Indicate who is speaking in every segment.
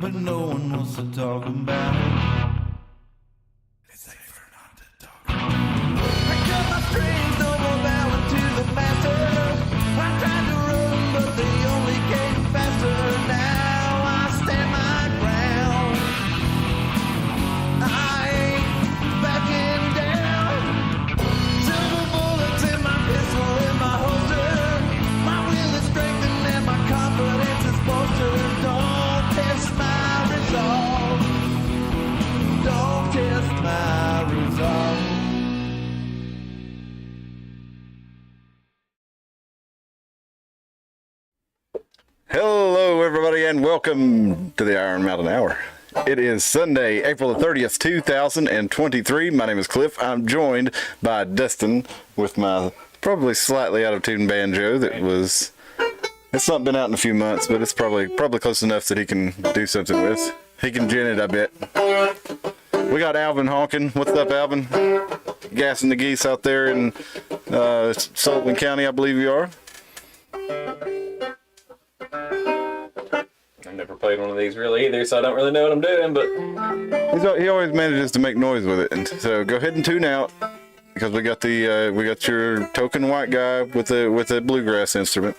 Speaker 1: but no one wants to talk about it. It's safer not to talk about it. I cut my strings, no more bowing to the master. I tried to run, but they only came faster. Now I stand my ground. I ain't backing down. Silver bullets in my pistol, in my holster. My will is strengthened and my confidence is bolstered. Don't test my resolve. Don't test my resolve.
Speaker 2: Hello, everybody, and welcome to the Iron Mountain Hour. It is Sunday, April the 30th, 2023. My name is Cliff. I'm joined by Dustin with my probably slightly out of tune banjo it's not been out in a few months, but it's probably close enough that he can do something with. He can gin it, I bet. We got Alvin honking. What's up, Alvin? Gassing the geese out there in Sullivan County, I believe you are.
Speaker 3: I've never played one of these really either, so I don't really know what I'm doing, but
Speaker 2: He always manages to make noise with it. And so go ahead and tune out, because we got your token white guy with a bluegrass instrument.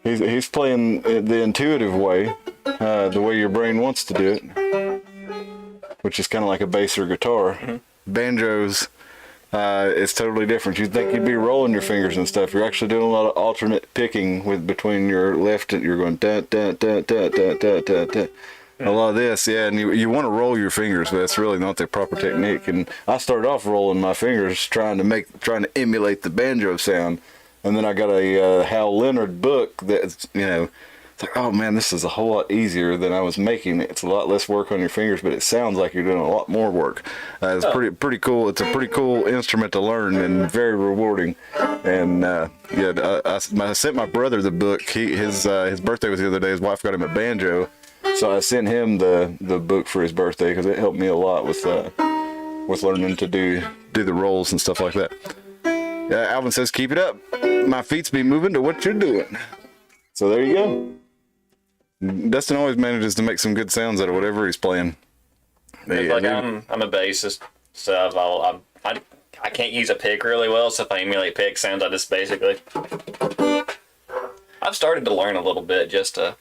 Speaker 2: He's playing the intuitive way, the way your brain wants to do it, which is kind of like a bass or guitar. Mm-hmm. Banjos, it's totally different. You'd think you'd be rolling your fingers and stuff. You're actually doing a lot of alternate picking between your left and you're going da da da da da da da da. A lot of this, yeah, and you want to roll your fingers, but it's really not the proper technique. And I started off rolling my fingers trying to emulate the banjo sound, and then I got a Hal Leonard book that's, it's like, oh man, this is a whole lot easier than I was making it. It's a lot less work on your fingers, but it sounds like you're doing a lot more work. It's pretty cool. It's a pretty cool instrument to learn and very rewarding. And I sent my brother the book. His birthday was the other day. His wife got him a banjo, so I sent him the book for his birthday because it helped me a lot with learning to do the rolls and stuff like that. Alvin says, "Keep it up. My feet's be moving to what you're doing." So there you go. Dustin always manages to make some good sounds out of whatever he's playing.
Speaker 3: I'm a bassist, so I can't use a pick really well, so if I emulate pick sounds, I just basically... I've started to learn a little bit just to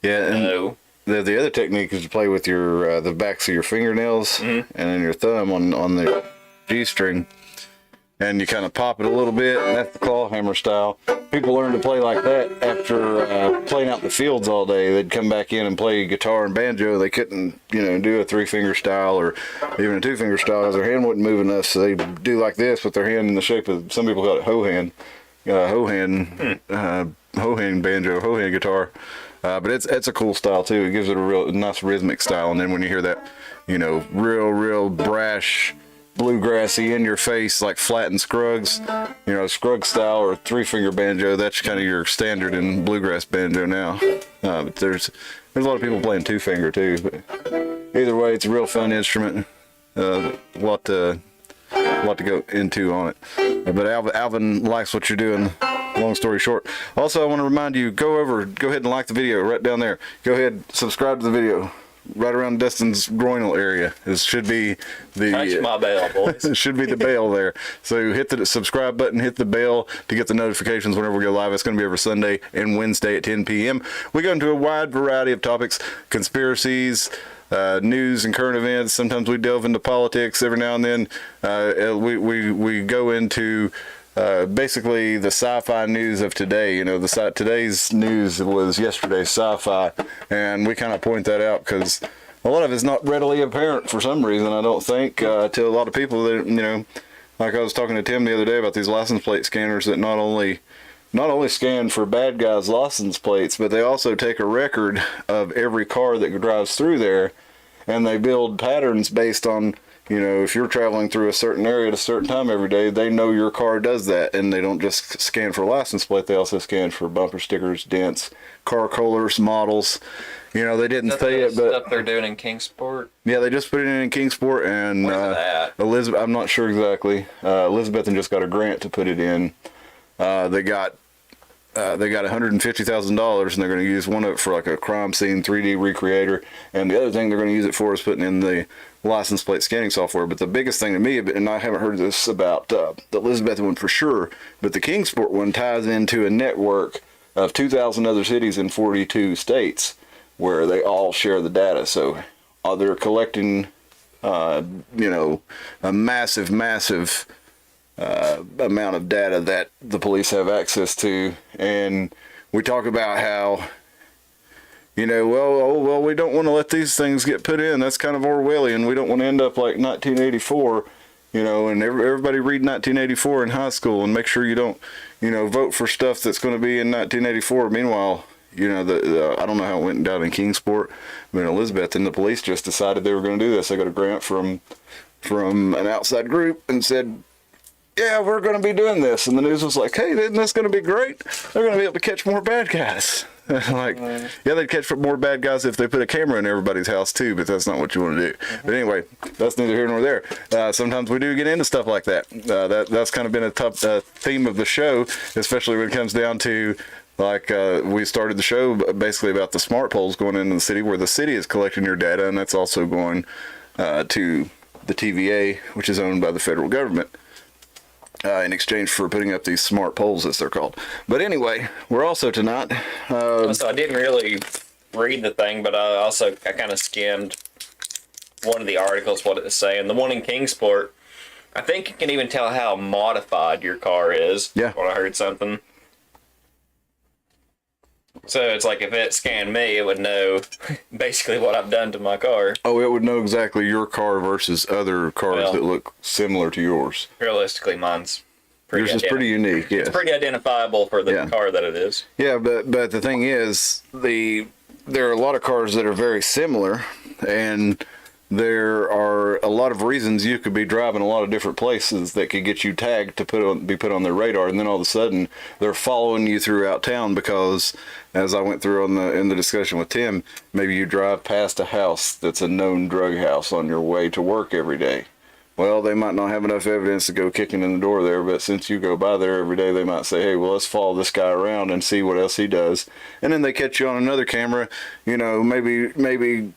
Speaker 3: know.
Speaker 2: The other technique is to play with your the backs of your fingernails and then your thumb on the G string. And you kind of pop it a little bit, and that's the claw hammer style. People learn to play like that after playing out in the fields all day. They'd come back in and play guitar and banjo. They couldn't, do a 3-finger style or even a 2-finger style because their hand wasn't moving enough. So they do like this with their hand in the shape of, some people call it hoe hand banjo, hoe hand guitar. But it's a cool style too. It gives it a real nice rhythmic style. And then when you hear that, real brash, bluegrassy in your face like flat and Scruggs, Scruggs style or 3-finger banjo, that's kind of your standard in bluegrass banjo now. But there's a lot of people playing 2-finger too, but either way, it's a real fun instrument. A lot to go into on it. But Alvin likes what you're doing. Long story short. Also, I want to remind you, go ahead and like the video right down there. Go ahead, subscribe to the video. Right around Dustin's groinal area. It should be the...
Speaker 3: Touch my bell, boys.
Speaker 2: It should be the bell there. So hit the subscribe button, hit the bell to get the notifications whenever we go live. It's going to be every Sunday and Wednesday at 10 p.m. We go into a wide variety of topics, conspiracies, news and current events. Sometimes we delve into politics every now and then. We go into... basically the sci-fi news of today. Today's news was yesterday's sci-fi, and we kind of point that out because a lot of it's not readily apparent for some reason, I don't think, to a lot of people that, like I was talking to Tim the other day about these license plate scanners that not only scan for bad guys' license plates, but they also take a record of every car that drives through there, and they build patterns based on, if you're traveling through a certain area at a certain time every day, they know your car does that, and they don't just scan for license plate, they also scan for bumper stickers, dents, car colors, models. They didn't say it, but...
Speaker 3: stuff they're doing in Kingsport?
Speaker 2: Yeah, they just put it in Kingsport, and Elizabeth, I'm not sure exactly. Elizabeth just got a grant to put it in. They got they got $150,000 and they're going to use one of it for like a crime scene 3D recreator, and the other thing they're going to use it for is putting in the license plate scanning software. But the biggest thing to me, and I haven't heard this about the Elizabeth one for sure, but the Kingsport one ties into a network of 2,000 other cities in 42 states where they all share the data. So they're collecting, a massive amount of data that the police have access to. And we talk about how, we don't want to let these things get put in. That's kind of Orwellian. We don't want to end up like 1984, and everybody read 1984 in high school and make sure you don't, vote for stuff that's going to be in 1984. Meanwhile, I don't know how it went down in Kingsport, but in Elizabeth, and the police just decided they were going to do this. They got a grant from an outside group and said, yeah, we're going to be doing this. And the news was like, hey, isn't this going to be great? They're going to be able to catch more bad guys. Yeah, they'd catch more bad guys if they put a camera in everybody's house too, but that's not what you want to do. But anyway, that's neither here nor there. Sometimes we do get into stuff like that. That's kind of been a tough theme of the show, especially when it comes down to, we started the show basically about the smart poles going into the city, where the city is collecting your data, and that's also going to the TVA, which is owned by the federal government. In exchange for putting up these smart poles, as they're called. But anyway, we're also tonight.
Speaker 3: So I didn't really read the thing, but I kind of skimmed one of the articles, what it was saying. The one in Kingsport, I think you can even tell how modified your car is.
Speaker 2: Yeah.
Speaker 3: When I heard something. So it's like if it scanned me, it would know basically what I've done to my car.
Speaker 2: Oh, it would know exactly your car versus other cars that look similar to yours.
Speaker 3: Realistically, mine's
Speaker 2: yours is pretty unique. Yes.
Speaker 3: It's pretty identifiable for the car that it is.
Speaker 2: Yeah, but the thing is, there are a lot of cars that are very similar, and there are a lot of reasons you could be driving a lot of different places that could get you tagged to be put on their radar, and then all of a sudden they're following you throughout town because, as I went through in the discussion with Tim, maybe you drive past a house that's a known drug house on your way to work every day. Well, they might not have enough evidence to go kicking in the door there, but since you go by there every day, they might say, hey, well, let's follow this guy around and see what else he does. And then they catch you on another camera, maybe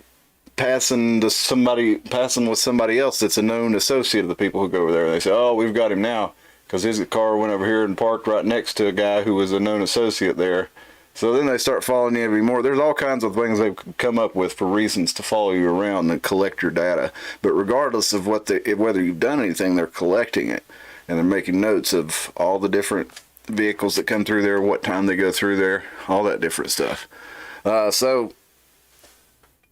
Speaker 2: passing with somebody else that's a known associate of the people who go over there. They say, oh, we've got him now because his car went over here and parked right next to a guy who was a known associate there. So then they start following you every more. There's all kinds of things they've come up with for reasons to follow you around and collect your data. But regardless of whether you've done anything, they're collecting it, and they're making notes of all the different vehicles that come through there, what time they go through there, all that different stuff. So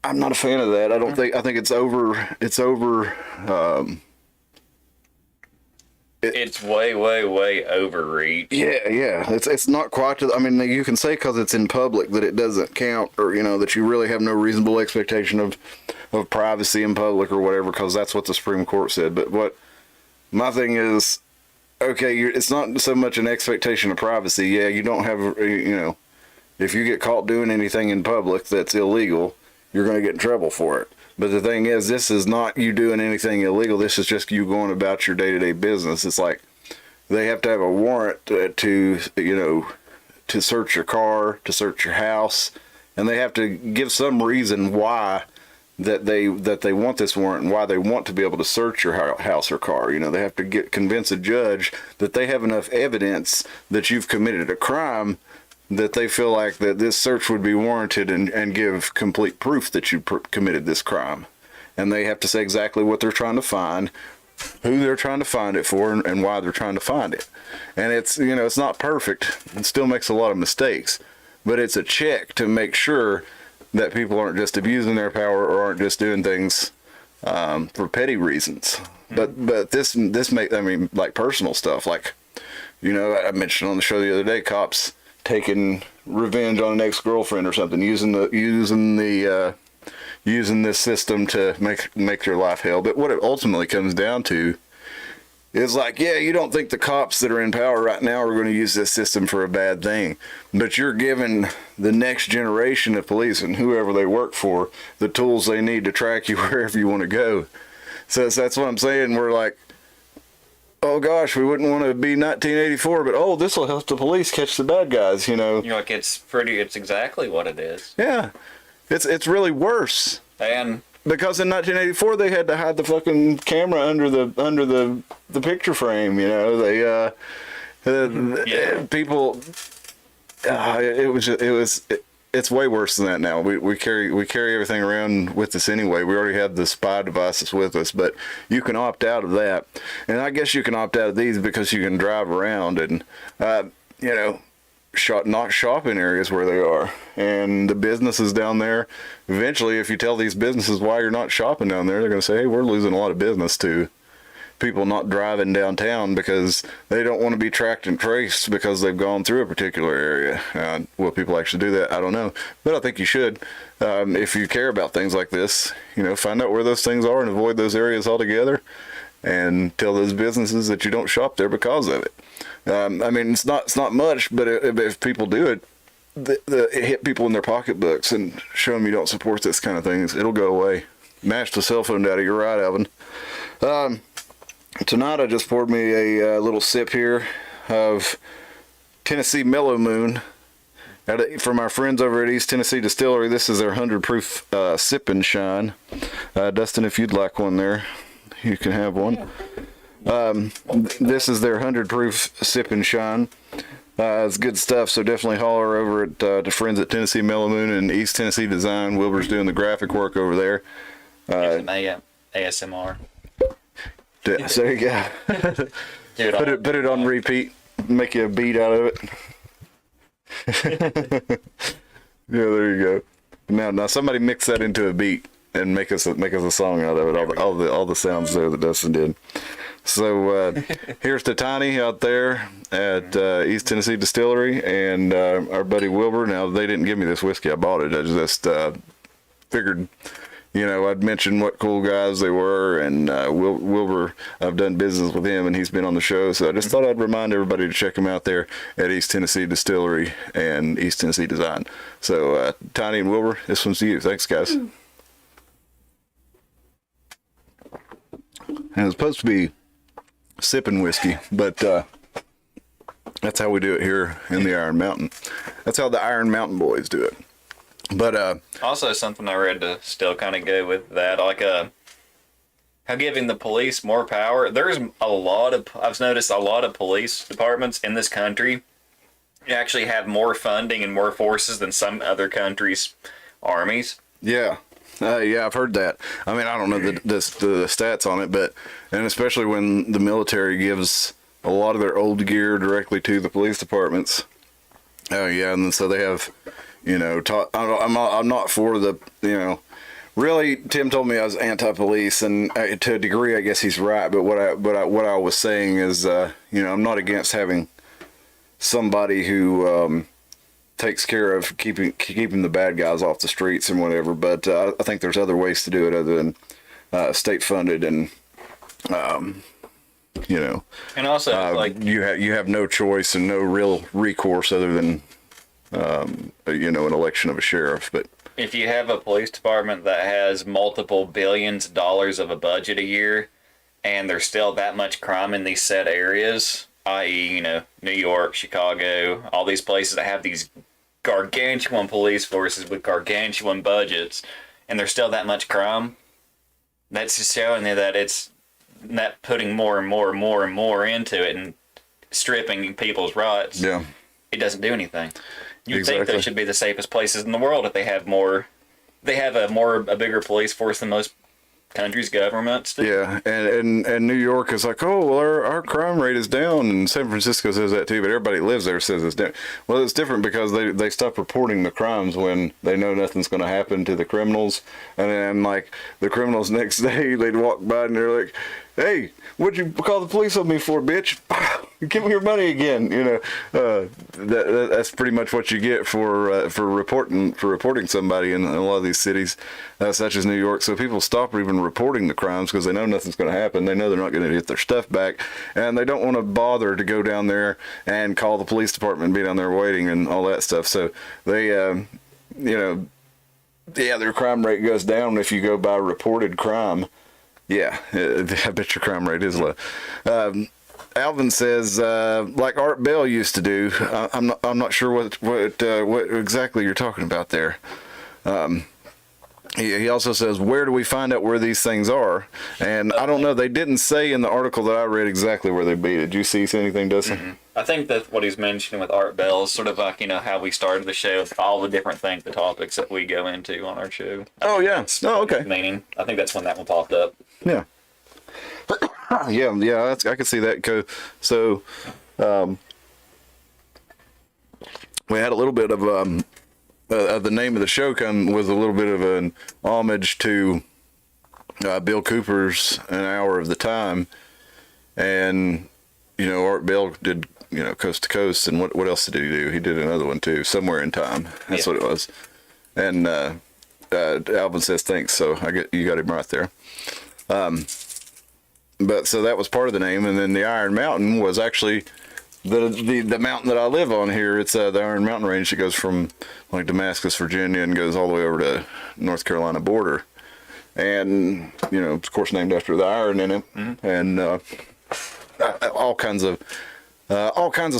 Speaker 2: I'm not a fan of that. I think it's over.
Speaker 3: It's way overreach.
Speaker 2: Yeah. It's not quite. You can say because it's in public that it doesn't count, or that you really have no reasonable expectation of privacy in public or whatever, because that's what the Supreme Court said. But what my thing is, okay, it's not so much an expectation of privacy. Yeah, you don't have. If you get caught doing anything in public that's illegal, you're going to get in trouble for it. But the thing is, this is not you doing anything illegal. This is just you going about your day-to-day business. It's like they have to have a warrant to search your car, to search your house, and they have to give some reason why that they want this warrant and why they want to be able to search your house or car. They have to convince a judge that they have enough evidence that you've committed a crime that they feel like that this search would be warranted and give complete proof that you committed this crime. And they have to say exactly what they're trying to find, who they're trying to find it for, and why they're trying to find it. And it's not perfect. It still makes a lot of mistakes, but it's a check to make sure that people aren't just abusing their power or aren't just doing things for petty reasons. But this like personal stuff, like, I mentioned on the show the other day, cops taking revenge on an ex-girlfriend or something, using this system to make your life hell. But what it ultimately comes down to is like, yeah, you don't think the cops that are in power right now are going to use this system for a bad thing, but you're giving the next generation of police and whoever they work for the tools they need to track you wherever you want to go. So that's what I'm saying. We're like, oh gosh, we wouldn't want to be 1984, but oh, this will help the police catch the bad guys, you know.
Speaker 3: You're like, it's exactly what it is.
Speaker 2: Yeah, it's really worse.
Speaker 3: And
Speaker 2: Because in 1984 they had to hide the fucking camera under the picture frame, you know. People. It's way worse than that now. We carry everything around with us anyway. We already have the spy devices with us, but you can opt out of that, and I guess you can opt out of these because you can drive around and you know, not shop in areas where they are, and the businesses down there. Eventually, if you tell these businesses why you're not shopping down there, they're going to say, "Hey, we're losing a lot of business to people not driving downtown because they don't want to be tracked and traced because they've gone through a particular area." Will people actually do that? I don't know, but I think you should. If you care about things like this, you know, find out where those things are and avoid those areas altogether, and tell those businesses that you don't shop there because of it. I mean, it's not much, but if people do it, it hit people in their pocketbooks and show them you don't support this kind of things. It'll go away. Mash the cell phone daddy. You're right, Alvin. Tonight I just poured me a little sip here of Tennessee Mellow Moon from our friends over at East Tennessee Distillery. This is their 100 proof Sip and Shine. Dustin, if you'd like one there, you can have one. This is their 100 proof Sip and Shine. It's good stuff, so definitely holler over at the friends at Tennessee Mellow Moon and East Tennessee Design. Wilbur's doing the graphic work over there.
Speaker 3: ASMR.
Speaker 2: There you go. Put it on repeat. Make you a beat out of it. Yeah, there you go. Now somebody mix that into a beat and make us a song out of it. All the sounds there that Dustin did. So here's to Tiny out there at East Tennessee Distillery and our buddy Wilbur. Now they didn't give me this whiskey. I bought it. I just figured, you know, I'd mention what cool guys they were, and Wilbur, I've done business with him, and he's been on the show, so I just thought I'd remind everybody to check him out there at East Tennessee Distillery and East Tennessee Design. So, Tiny and Wilbur, this one's to you. Thanks, guys. And it's supposed to be sipping whiskey, but that's how we do it here in the Iron Mountain. That's how the Iron Mountain boys do it. But
Speaker 3: also something I read to still kind of go with that, like how giving the police more power. There's I've noticed a lot of police departments in this country actually have more funding and more forces than some other countries' armies.
Speaker 2: Yeah. Yeah, I've heard that. I mean, I don't know the stats on it, but, and especially when the military gives a lot of their old gear directly to the police departments. Oh yeah, and so they have, you know, I'm not for the, you know, really, Tim told me I was anti-police, and to a degree, I guess he's right. But what I was saying is, you know, I'm not against having somebody who takes care of keeping the bad guys off the streets and whatever. But I think there's other ways to do it other than state funded and. You know,
Speaker 3: and also like
Speaker 2: you have no choice and no real recourse other than you know, an election of a sheriff. But
Speaker 3: if you have a police department that has multiple billions of dollars of a budget a year, and there's still that much crime in these set areas, i.e., you know, New York, Chicago, all these places that have these gargantuan police forces with gargantuan budgets, and there's still that much crime, that's just showing you that it's not putting more and more and more and more into it and stripping people's rights.
Speaker 2: Yeah,
Speaker 3: it doesn't do anything. You'd
Speaker 2: exactly.
Speaker 3: think they should be the safest places in the world if they have more. They have a bigger police force than most countries' governments do.
Speaker 2: Yeah, and New York is like, oh, well, our crime rate is down, and San Francisco says that too, but everybody who lives there says it's down. Well, it's different because they stop reporting the crimes when they know nothing's going to happen to the criminals, and then like the criminals next day they'd walk by and they're like, hey, what'd you call the police on me for, bitch? Give me your money again. You know, that's pretty much what you get for reporting somebody in a lot of these cities, such as New York. So people stop even reporting the crimes because they know nothing's going to happen. They know they're not going to get their stuff back, and they don't want to bother to go down there and call the police department and be down there waiting and all that stuff. So they, you know, yeah, their crime rate goes down if you go by reported crime. Yeah, I bet your crime rate is low. Alvin says, like Art Bell used to do. I'm not sure what exactly you're talking about there. He also says, where do we find out where these things are? And I don't know. They didn't say in the article that I read exactly where they'd be. Did you see anything, Dustin?
Speaker 3: Mm-hmm. I think that what he's mentioning with Art Bell is sort of like, how we started the show, all the different things, the topics that we go into on our show.
Speaker 2: Oh, yeah. Oh, okay.
Speaker 3: Meaning, I think that's when that one popped up.
Speaker 2: Yeah. yeah, I can see that. So, we had a little bit of the name of the show was a little bit of an homage to Bill Cooper's An Hour of the Time, and Art Bell did Coast to Coast, and what else did he do? He did another one too, Somewhere in Time. That's what it was. And Alvin says thanks, so you got him right there. But so that was part of the name, and then the Iron Mountain was actually the mountain that I live on here. It's the Iron Mountain Range that goes from like Damascus, Virginia, and goes all the way over to North Carolina border, and of course named after the iron in it, and all kinds of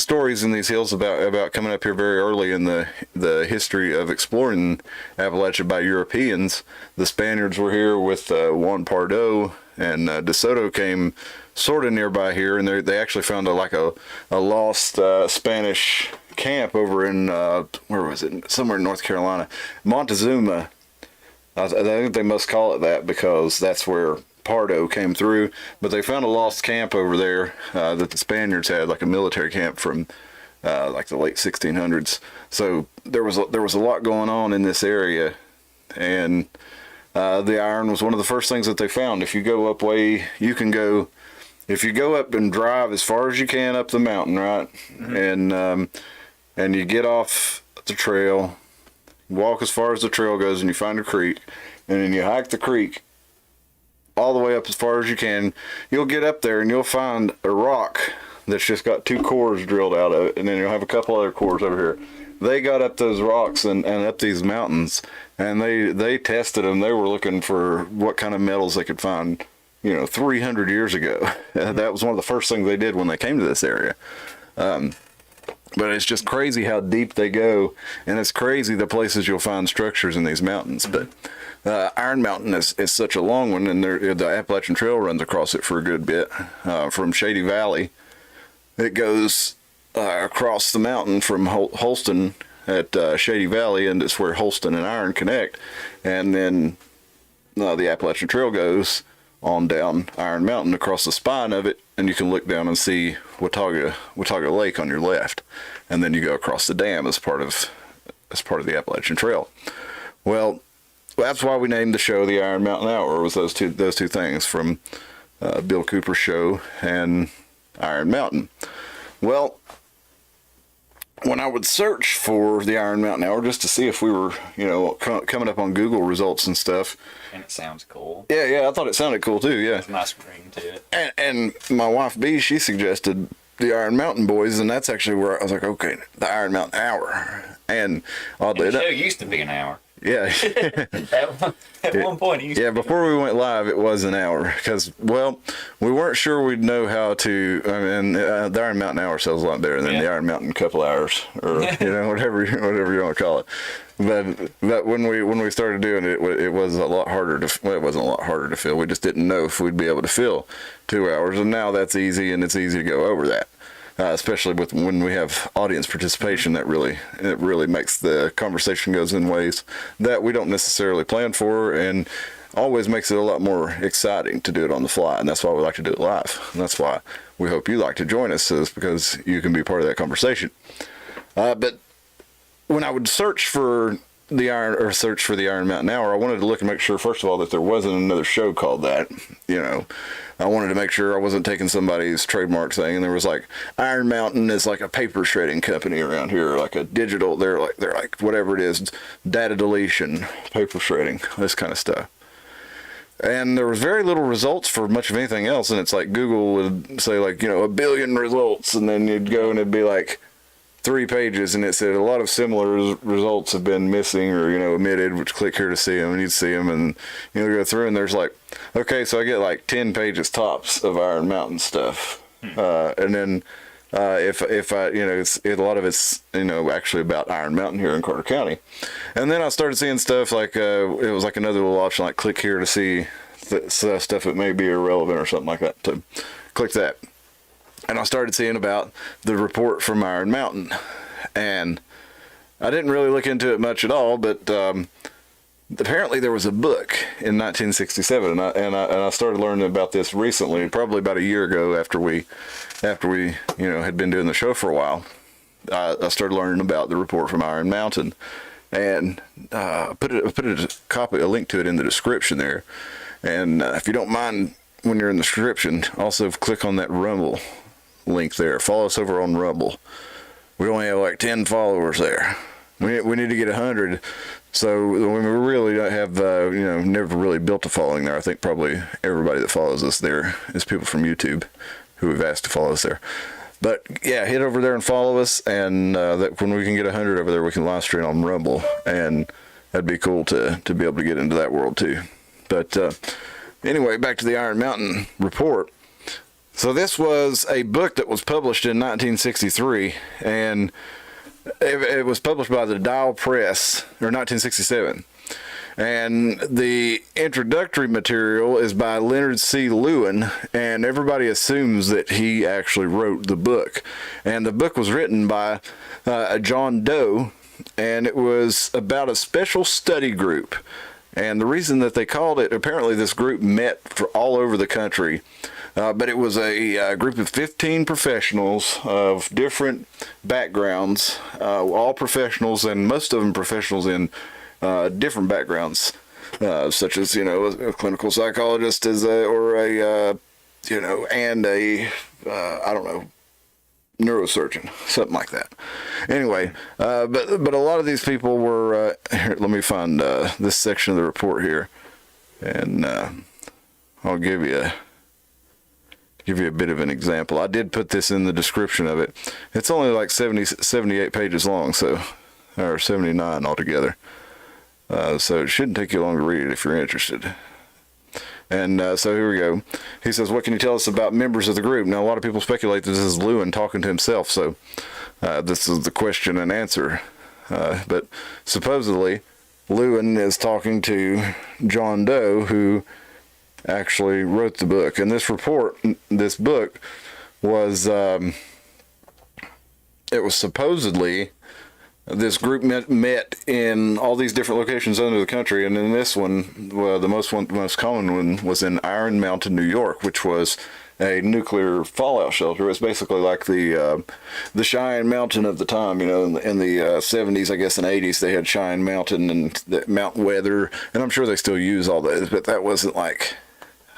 Speaker 2: stories in these hills about coming up here very early in the history of exploring Appalachia by Europeans. The Spaniards were here with Juan Pardo, and De Soto came sort of nearby here, and they actually found a lost Spanish camp over in where was it? Somewhere in North Carolina, Montezuma. I think they must call it that because that's where Pardo came through. But they found a lost camp over there that the Spaniards had, like a military camp from like the late 1600s. So there was a lot going on in this area, and the iron was one of the first things that they found. If you go up if you go up and drive as far as you can up the mountain, right, and you get off the trail, walk as far as the trail goes, and you find a creek, and then you hike the creek all the way up as far as you can, you'll get up there and you'll find a rock that's just got 2 cores drilled out of it, and then you'll have a couple other cores over here. They got up those rocks and up these mountains, and they tested them. They were looking for what kind of metals they could find 300 years ago. That was one of the first things they did when they came to this area. But it's just crazy how deep they go, and it's crazy the places you'll find structures in these mountains. But Iron Mountain is such a long one, and the Appalachian Trail runs across it for a good bit. From Shady Valley, it goes across the mountain from Holston at Shady Valley, and it's where Holston and Iron connect. And then the Appalachian Trail goes on down Iron Mountain across the spine of it, and you can look down and see Watauga Lake on your left, and then you go across the dam as part of the Appalachian Trail. Well, that's why we named the show the Iron Mountain Hour. Was those two things from Bill Cooper's show and Iron Mountain. Well, when I would search for the Iron Mountain Hour just to see if we were, coming up on Google results and stuff.
Speaker 3: And it sounds cool.
Speaker 2: Yeah, I thought it sounded cool too, yeah.
Speaker 3: There's a nice ring to it.
Speaker 2: And my wife B, she suggested the Iron Mountain Boys, and that's actually where I was like, okay, the Iron Mountain Hour. And oddly
Speaker 3: the show used to be an hour.
Speaker 2: Yeah.
Speaker 3: At one point, it used to be.
Speaker 2: Before we went live, it was an hour because, we weren't sure we'd know how to. I mean, the Iron Mountain Hour sells a lot better than the Iron Mountain couple hours, or whatever you want to call it. But when we started doing it, it was a lot harder to. Well, it wasn't a lot harder to fill. We just didn't know if we'd be able to fill 2 hours, and now that's easy, and it's easy to go over that. Especially when we have audience participation, it really makes the conversation goes in ways that we don't necessarily plan for, and always makes it a lot more exciting to do it on the fly. And that's why we like to do it live. And that's why we hope you like to join us, is because you can be part of that conversation. But when I would search for the Iron Mountain Hour, I wanted to look and make sure, first of all, that there wasn't another show called that. I wanted to make sure I wasn't taking somebody's trademark thing. And there was like, Iron Mountain is like a paper shredding company around here, like a digital. They're like whatever it is, data deletion, paper shredding, this kind of stuff. And there was very little results for much of anything else. And it's like Google would say like, 1 billion results, and then you'd go and it'd be like 3 pages, and it said a lot of similar results have been missing or omitted, which click here to see them, and you'd see them, and go through, and there's like, okay, so I get like 10 pages tops of Iron Mountain stuff, And then if I, a lot of it's, actually about Iron Mountain here in Carter County. And then I started seeing stuff like, it was like another little option, like click here to see stuff that may be irrelevant or something like that. So click that. And I started seeing about the report from Iron Mountain. And I didn't really look into it much at all, but apparently there was a book in 1967, and I started learning about this recently, probably about a year ago after we had been doing the show for a while. I started learning about the report from Iron Mountain, and I put a link to it in the description there. And if you don't mind, when you're in the description, also click on that Rumble link there. Follow us over on Rumble. We only have like 10 followers there. We need to get 100. So we really don't have, never really built a following there. I think probably everybody that follows us there is people from YouTube who we've asked to follow us there. But yeah, hit over there and follow us. And that when we can get 100 over there, we can live stream on Rumble. And that'd be cool to be able to get into that world too. But anyway, back to the Iron Mountain report. So this was a book that was published in 1963, and it was published by the Dial Press, or 1967. And the introductory material is by Leonard C. Lewin, and everybody assumes that he actually wrote the book. And the book was written by John Doe, and it was about a special study group. And the reason that they called it, apparently this group met all over the country. But it was a group of 15 professionals of different backgrounds, all professionals, and most of them professionals in different backgrounds, such as, a clinical psychologist and neurosurgeon, something like that. Anyway, but a lot of these people were, here, let me find this section of the report here, and I'll give you a bit of an example. I did put this in the description of it. It's only like 78 pages long, or 79 altogether. So it shouldn't take you long to read it if you're interested. And so here we go. He says, what can you tell us about members of the group? Now, a lot of people speculate that this is Lewin talking to himself, so this is the question and answer. But supposedly, Lewin is talking to John Doe, who actually wrote the book. And this book was, it was supposedly, this group met in all these different locations under the country, and in this one, the most common one was in Iron Mountain, New York, which was a nuclear fallout shelter. It's basically like the Cheyenne Mountain of the time, in the 70s, I guess, and 80s, they had Cheyenne Mountain and the Mount Weather, and I'm sure they still use all that, but that wasn't like...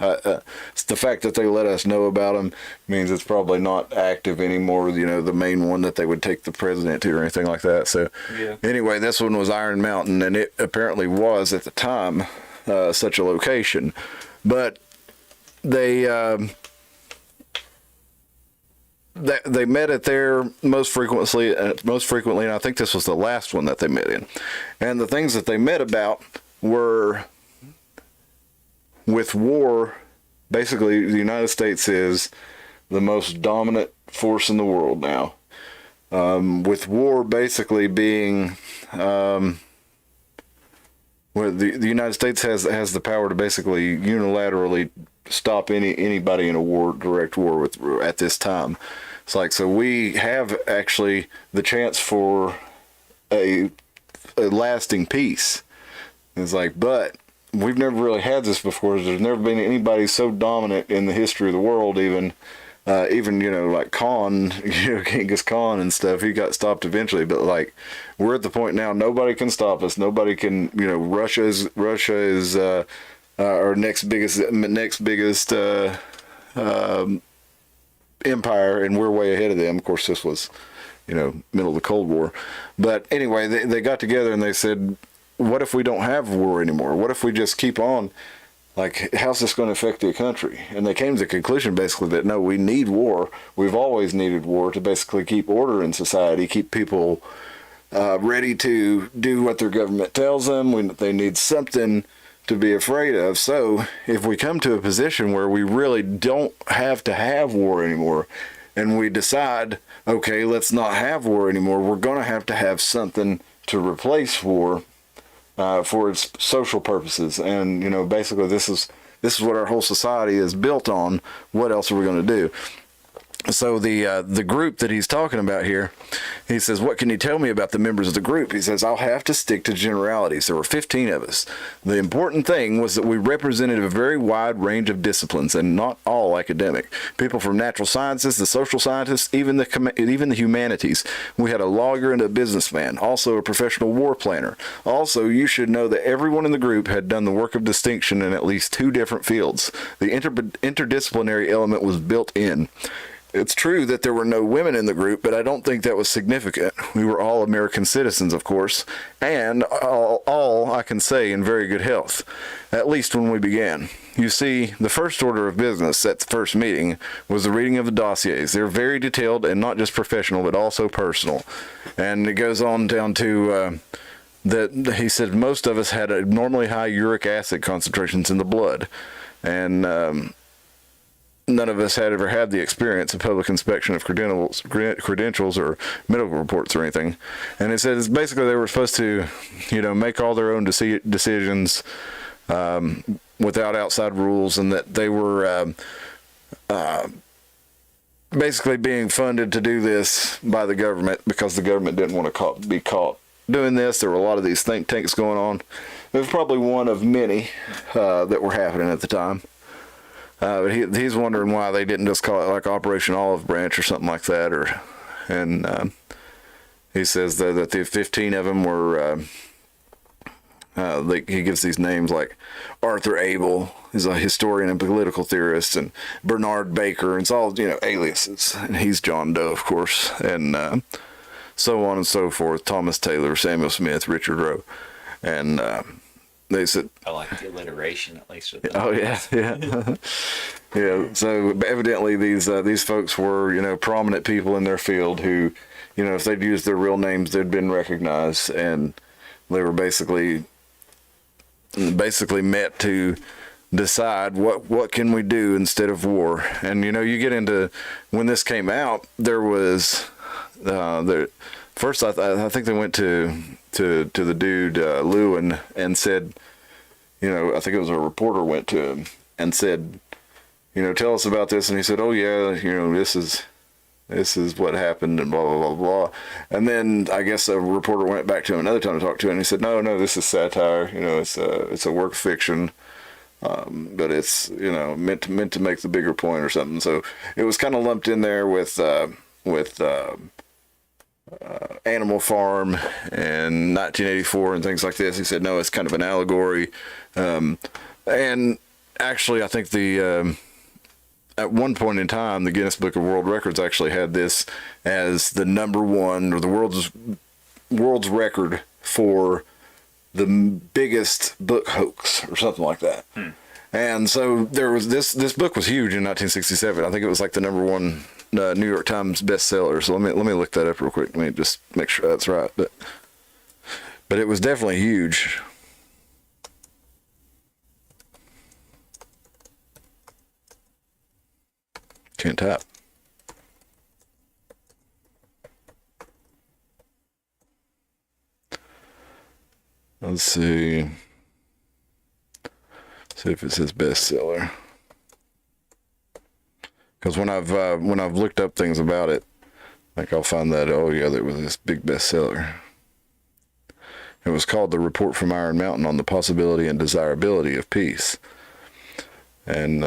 Speaker 2: the fact that they let us know about them means it's probably not active anymore, the main one that they would take the president to or anything like that. So yeah. Anyway, this one was Iron Mountain, and it apparently was at the time such a location. But they met it there most frequently, and I think this was the last one that they met in. And the things that they met about were... with war, basically the United States is the most dominant force in the world now. With war basically being, the United States has the power to basically unilaterally stop anybody in a direct war at this time. It's like, so we have actually the chance for a lasting peace. It's like, but we've never really had this before. There's never been anybody so dominant in the history of the world, even like Khan, Genghis Khan and stuff. He got stopped eventually, but like we're at the point now, nobody can stop us. Nobody can, Russia is our next biggest empire, and we're way ahead of them. Of course, this was, middle of the Cold War. But anyway, they got together and they said, what if we don't have war anymore? What if we just keep on? Like, how's this going to affect the country? And they came to the conclusion, basically, that no, we need war. We've always needed war to basically keep order in society, keep people ready to do what their government tells them. They need something to be afraid of. So if we come to a position where we really don't have to have war anymore, and we decide, okay, let's not have war anymore, we're going to have something to replace war for its social purposes. And, you know, basically this is what our whole society is built on. What else are we going to do? So the group that he's talking about here, he says, what can you tell me about the members of the group? He says, I'll have to stick to generalities. There were 15 of us. The important thing was that we represented a very wide range of disciplines, and not all academic. People from natural sciences, the social scientists, even the humanities. We had a lawyer and a businessman, also a professional war planner. Also, you should know that everyone in the group had done the work of distinction in at least 2 different fields. The interdisciplinary element was built in. It's true that there were no women in the group, but I don't think that was significant. We were all American citizens, of course, and all I can say in very good health, at least when we began. You see, the first order of business at the first meeting was the reading of the dossiers. They're very detailed and not just professional, but also personal. And it goes on down to that he said most of us had abnormally high uric acid concentrations in the blood, and none of us had ever had the experience of public inspection of credentials or medical reports or anything. And it says basically they were supposed to, you know, make all their own decisions without outside rules, and that they were basically being funded to do this by the government because the government didn't want to be caught doing this. There were a lot of these think tanks going on. It was probably one of many that were happening at the time. But he's wondering why they didn't just call it like Operation Olive Branch or something like that. And he says that the 15 of them were, he gives these names like Arthur Abel, who's a historian and political theorist, and Bernard Baker, and it's all, you know, aliases. And he's John Doe, of course, and so on and so forth. Thomas Taylor, Samuel Smith, Richard Rowe. And they said,
Speaker 4: I like the alliteration, at least. With
Speaker 2: oh yeah. Yeah. So evidently these folks were, you know, prominent people in their field who, you know, if they'd used their real names, they'd been recognized, and they were basically met to decide what can we do instead of war. And, you know, you get into when this came out, there was first I think they went to the dude Lewin and said, you know, I think it was a reporter went to him and said, you know, tell us about this. And he said, oh yeah, you know, this is what happened, and blah blah blah blah. And then I guess a reporter went back to him another time to talk to him, and he said, no, this is satire. You know, it's a work of fiction, but it's, you know, meant to make the bigger point or something. So it was kind of lumped in there with Animal Farm and 1984 and things like this. He said, no, it's kind of an allegory. And actually, I think at one point in time, the Guinness Book of World Records actually had this as the #1 or the world's record for the biggest book hoax or something like that. And so there was this book was huge in 1967. I think it was like the #1 New York Times bestseller. So let me look that up real quick. Let me just make sure that's right. But it was definitely huge. Can't tap. Let's see. See if it says bestseller. Because when I've looked up things about it, like I'll find that, oh yeah, there was this big bestseller. It was called The Report from Iron Mountain on the Possibility and Desirability of Peace. And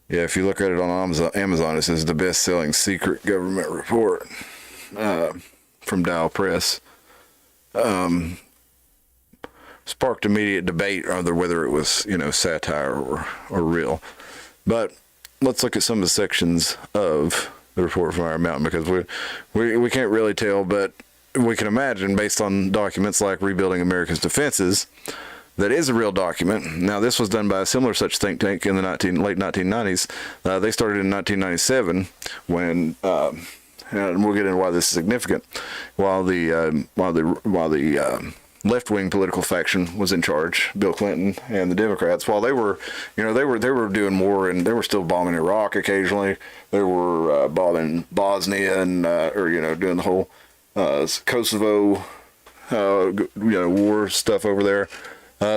Speaker 2: yeah, if you look at it on Amazon, it says the best-selling secret government report from Dial Press. Sparked immediate debate on whether it was, you know, satire or real. But let's look at some of the sections of the report from Iron Mountain, because we can't really tell, but we can imagine based on documents like Rebuilding America's Defenses, that is a real document. Now, this was done by a similar such think tank in the late 1990s. They started in 1997 when, and we'll get into why this is significant. While the left-wing political faction was in charge, Bill Clinton and the Democrats. While they were, they were doing war, and they were still bombing Iraq occasionally. They were bombing Bosnia and doing the whole Kosovo war stuff over there.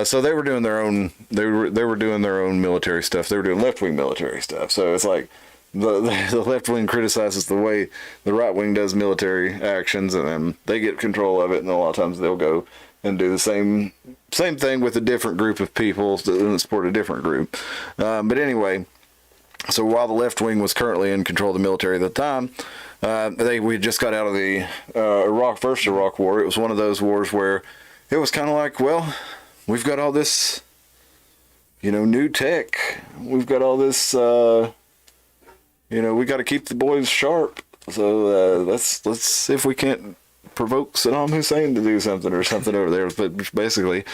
Speaker 2: So they were doing their own. They were doing their own military stuff. They were doing left-wing military stuff. So it's like the left wing criticizes the way the right wing does military actions, and then they get control of it. And a lot of times they'll go and do the same thing with a different group of people that support a different group. But anyway, so while the left wing was currently in control of the military at the time, we just got out of the first Iraq War. It was one of those wars where it was kind of like, well, we've got all this, new tech. We've got all this, we got to keep the boys sharp. So let's see if we can't provoke Saddam Hussein to do something over there. But basically,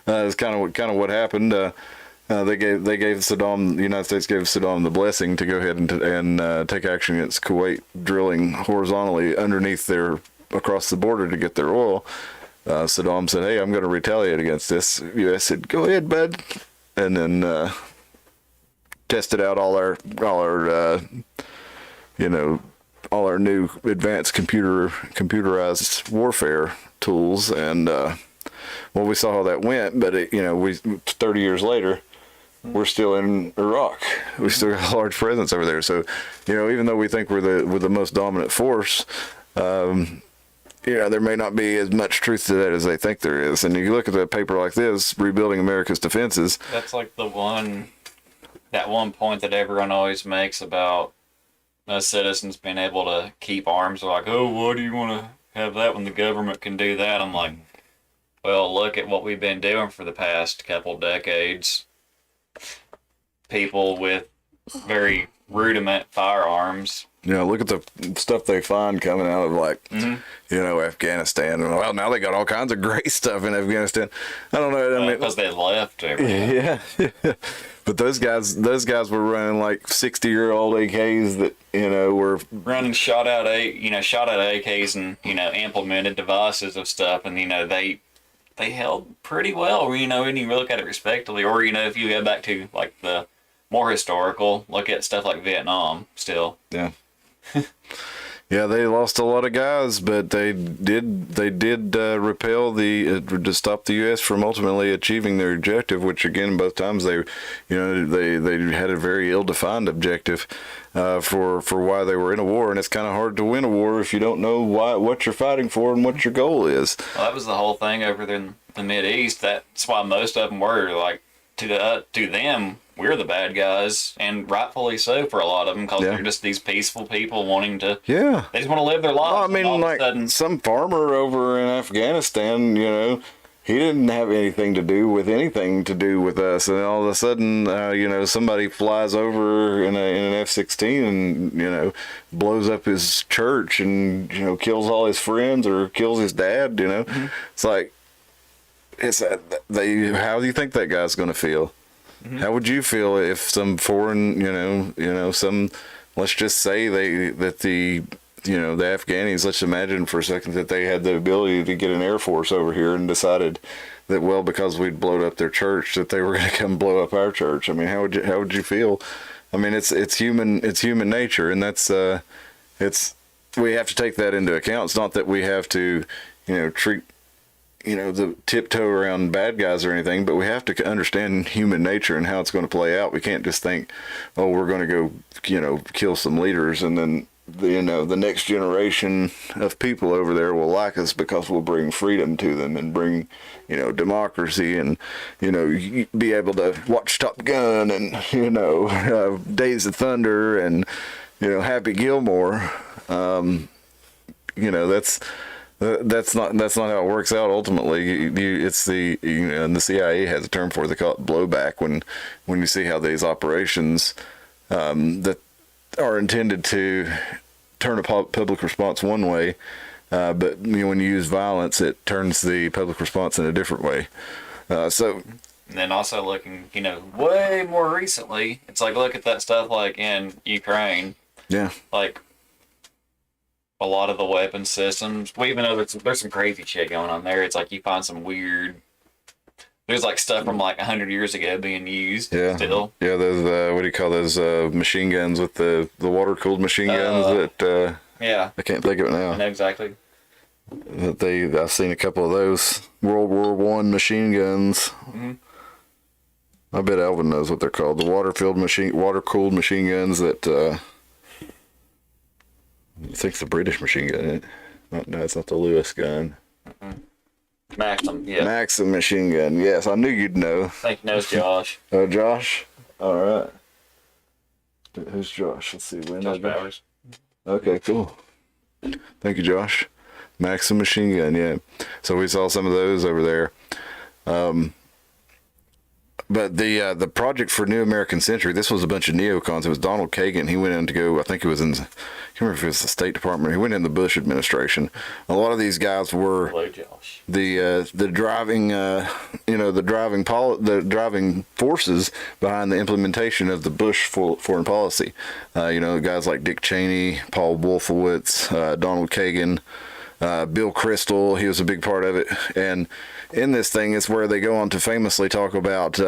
Speaker 2: it's kind of what happened. They gave Saddam, the United States gave Saddam the blessing to go ahead and take action against Kuwait, drilling horizontally underneath across the border to get their oil. Saddam said, "Hey, I'm going to retaliate against this." U.S. said, "Go ahead, bud," and then tested out all our new advanced computerized warfare tools, and we saw how that went. But 30 years later, we're still in Iraq. We still got a large presence over there. So, even though we think we're the most dominant force, there may not be as much truth to that as they think there is. And you look at a paper like this, Rebuilding America's Defenses.
Speaker 4: That's like that one point that everyone always makes about us citizens being able to keep arms. They're like, oh, why do you want to have that when the government can do that? I'm like, well, look at what we've been doing for the past couple decades. People with very rudiment firearms.
Speaker 2: Look at the stuff they find coming out of Afghanistan. Well, now they got all kinds of great stuff in Afghanistan. I don't know.
Speaker 4: Because they left everything.
Speaker 2: Yeah. But those guys were running like 60-year-old AKs that were
Speaker 4: running shot at AKs and implemented devices of stuff, and they held pretty well. When you look at it respectively, or if you go back to like the more historical, look at stuff like Vietnam still.
Speaker 2: Yeah. Yeah, they lost a lot of guys, but they did repel to stop the U.S. from ultimately achieving their objective, which again, both times they had a very ill-defined objective for why they were in a war, and it's kind of hard to win a war if you don't know what you're fighting for and what your goal is.
Speaker 4: Well, that was the whole thing over there in the Mideast. That's why most of them were like to them. We're the bad guys, and rightfully so for a lot of them, because they're just these peaceful people wanting to. Yeah. They just want to live their lives.
Speaker 2: Well, I mean, like some farmer over in Afghanistan, he didn't have anything to do with us, and all of a sudden, somebody flies over in an F-16 and blows up his church and kills all his friends or kills his dad.
Speaker 4: Mm-hmm.
Speaker 2: It's like how do you think that guy's going to feel? Mm-hmm. How would you feel if some foreign, let's just say the Afghanis, let's imagine for a second that they had the ability to get an air force over here and decided that, well, because we'd blown up their church, that they were going to come blow up our church. I mean, how would you feel? I mean, it's human nature, and that's we have to take that into account. It's not that we have to, treat the tiptoe around bad guys or anything, but we have to understand human nature and how it's going to play out. We can't just think, oh, we're going to go, kill some leaders, and then the next generation of people over there will like us because we'll bring freedom to them and bring, democracy and, be able to watch Top Gun and, Days of Thunder and, Happy Gilmore. That's not how it works out ultimately. It's and the CIA has a term for it. They call it blowback when you see how these operations that are intended to turn a public response one way, but when you use violence, it turns the public response in a different way. And
Speaker 4: then also looking, way more recently, it's like look at that stuff like in Ukraine.
Speaker 2: Yeah.
Speaker 4: Like a lot of the weapon systems. Well, even though there's some crazy shit going on there, it's like you find some weird. There's like stuff from like 100 years ago being used still.
Speaker 2: Yeah, those what do you call those machine guns with the water cooled machine guns that
Speaker 4: Yeah.
Speaker 2: I can't think of it now.
Speaker 4: I know exactly.
Speaker 2: That I've seen a couple of those World War One machine guns.
Speaker 4: Mm-hmm.
Speaker 2: I bet Alvin knows what they're called. The water cooled machine guns that I think it's the British machine gun. No, it's not the Lewis gun.
Speaker 4: Mm-hmm. Maxim, yeah.
Speaker 2: Maxim machine gun. Yes, I knew you'd know.
Speaker 4: I think he knows Josh.
Speaker 2: Oh, Josh. All right. Who's Josh? Let's see.
Speaker 4: Josh Bowers.
Speaker 2: Okay, cool. Thank you, Josh. Maxim machine gun, yeah. So we saw some of those over there. But the project for New American Century, this was a bunch of neocons. It was Donald Kagan. He went in to go, I think he was in, I can't remember if it was the State Department. He went in the Bush administration. A lot of these guys were the driving, the driving forces behind the implementation of the Bush foreign policy. Guys like Dick Cheney, Paul Wolfowitz, Donald Kagan, Bill Kristol. He was a big part of it. And in this thing is where they go on to famously talk about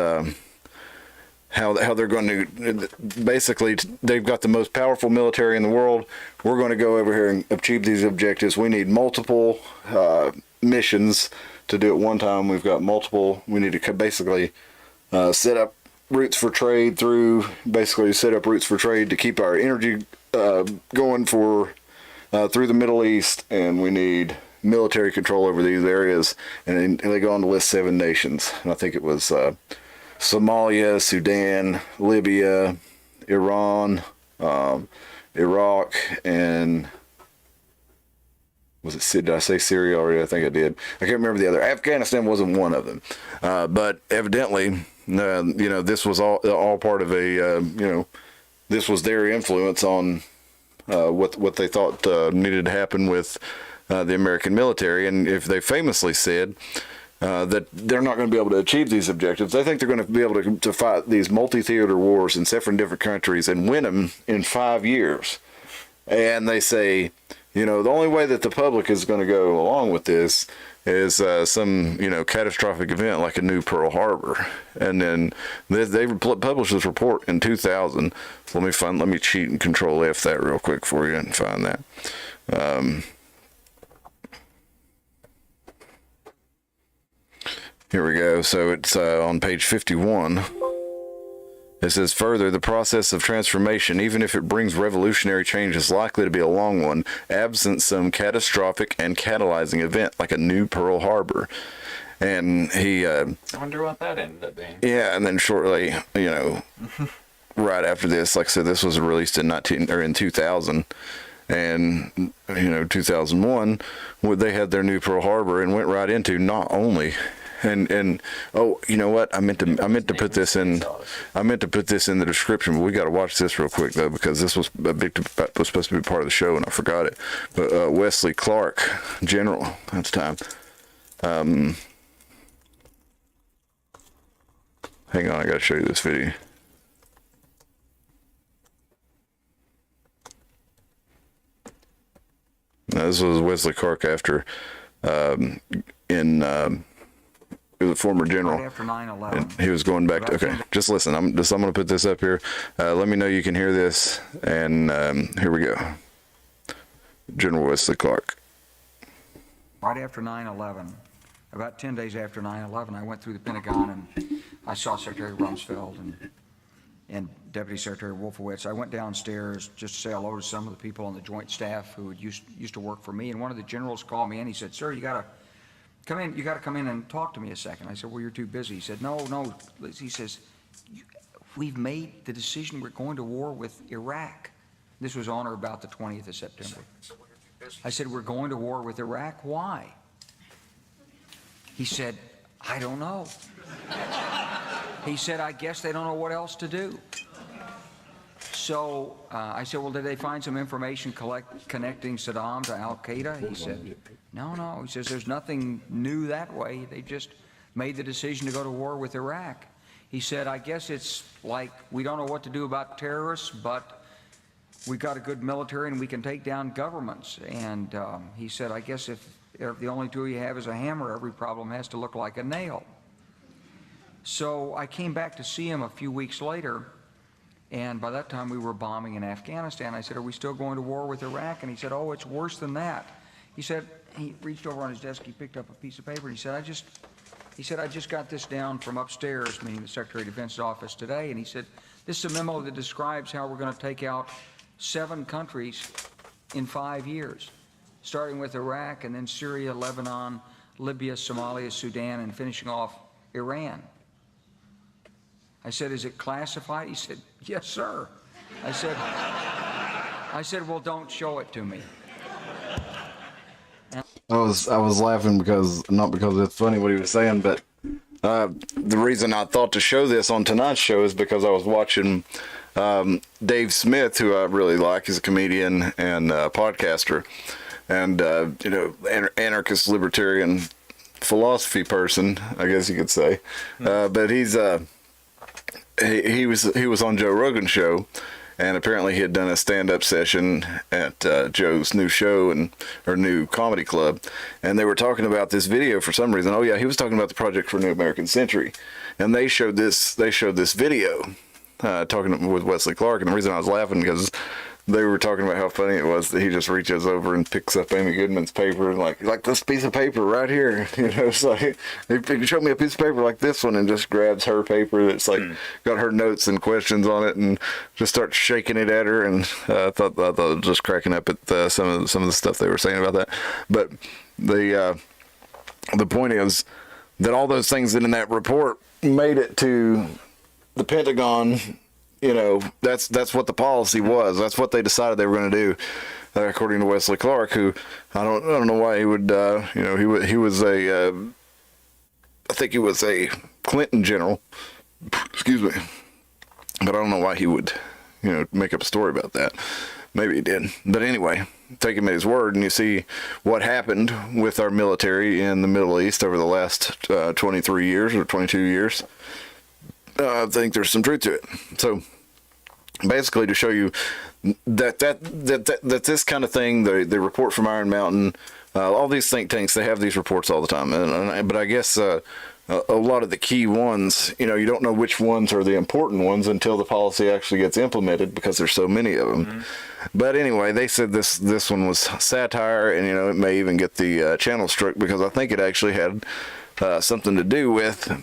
Speaker 2: how they're going to basically, they've got the most powerful military in the world. We're going to go over here and achieve these objectives. We need multiple missions to do at one time. We've got multiple. We need to basically set up routes for trade to keep our energy going for through the Middle East, and we need military control over these areas. And they go on to list 7 nations. And I think it was Somalia, Sudan, Libya, Iran, Iraq, and did I say Syria already? I think I did. I can't remember the other. Afghanistan wasn't one of them. But evidently, this was all part of this was their influence on what they thought needed to happen with the American military. And if they famously said that they're not going to be able to achieve these objectives, they think they're going to be able to fight these multi-theater wars in 7 different countries and win them in 5 years. And they say, the only way that the public is going to go along with this is some catastrophic event like a new Pearl Harbor. And then they published this report in 2000. Let me cheat and Control F that real quick for you and find that. Here we go. So it's on page 51. It says, further, the process of transformation, even if it brings revolutionary change, is likely to be a long one, absent some catastrophic and catalyzing event like a new Pearl Harbor. And he... I
Speaker 4: wonder what that ended up being.
Speaker 2: Yeah, and then shortly, right after this, like I said, this was released in 2000. And 2001, they had their new Pearl Harbor and went right into not only... And oh, you know what? I meant to put this in the description, but we got to watch this real quick though, because this was supposed to be part of the show and I forgot it. But Wesley Clark, General, that's time. Hang on, I got to show you this video. Now, this was Wesley Clark after he was a former general.
Speaker 5: Right after 9/11.
Speaker 2: He was going back to, okay, just listen. I'm going to put this up here. Let me know you can hear this. And here we go. General Wesley Clark.
Speaker 5: Right after 9/11, about 10 days after 9/11, I went through the Pentagon and I saw Secretary Rumsfeld and Deputy Secretary Wolfowitz. I went downstairs just to say hello to some of the people on the Joint Staff who used to work for me. And one of the generals called me in. He said, "Sir, you got to come in. You got to come in and talk to me a second." I said, "Well, you're too busy." He said, No. He says, "We've made the decision. We're going to war with Iraq." This was on or about the 20th of September. I said, "We're going to war with Iraq. Why?" He said, "I don't know." He said, "I guess they don't know what else to do." So I said, "Well, did they find some information connecting Saddam to Al-Qaeda?" He said, No. He says, "There's nothing new that way. They just made the decision to go to war with Iraq." He said, "I guess it's like we don't know what to do about terrorists, but we got a good military and we can take down governments. And he said, I guess if the only tool you have is a hammer, every problem has to look like a nail. So I came back to see him a few weeks later, and by that time we were bombing in Afghanistan. I said, are we still going to war with Iraq? And he said, oh, it's worse than that. He said, he reached over on his desk, he picked up a piece of paper, and he said, I just got this down from upstairs, meaning the Secretary of Defense's office today, and he said, this is a memo that describes how we're going to take out 7 countries in 5 years, starting with Iraq and then Syria, Lebanon, Libya, Somalia, Sudan, and finishing off Iran. I said, is it classified? He said, yes, sir. I said, well, don't show it to me.
Speaker 2: I was laughing not because it's funny what he was saying, but the reason I thought to show this on tonight's show is because I was watching Dave Smith, who I really like. He's a comedian and podcaster, and anarchist libertarian philosophy person, I guess you could say. But he was on Joe Rogan's show. And apparently he had done a stand-up session at Joe's new show or new comedy club. And they were talking about this video for some reason. Oh yeah, he was talking about the Project for New American Century. And they showed this video talking with Wesley Clark. And the reason I was laughing because they were talking about how funny it was that he just reaches over and picks up Amy Goodman's paper and like this piece of paper right here. It's like, he showed me a piece of paper like this one and just grabs her paper that's like got her notes and questions on it and just starts shaking it at her. And I thought I was just cracking up at some of the stuff they were saying about that. But the point is that all those things that in that report made it to the Pentagon. That's what the policy was. That's what they decided they were going to do, according to Wesley Clark, who I don't know why he would. He was I think he was a Clinton general. Excuse me, but I don't know why he would, make up a story about that. Maybe he did, but anyway, take him at his word, and you see what happened with our military in the Middle East over the last 23 years or 22 years. I think there's some truth to it. So basically to show you that this kind of thing, the report from Iron Mountain, all these think tanks, they have these reports all the time. But I guess a lot of the key ones, you don't know which ones are the important ones until the policy actually gets implemented because there's so many of them. Mm-hmm. But anyway, they said this one was satire, and it may even get the channel struck because I think it actually had something to do with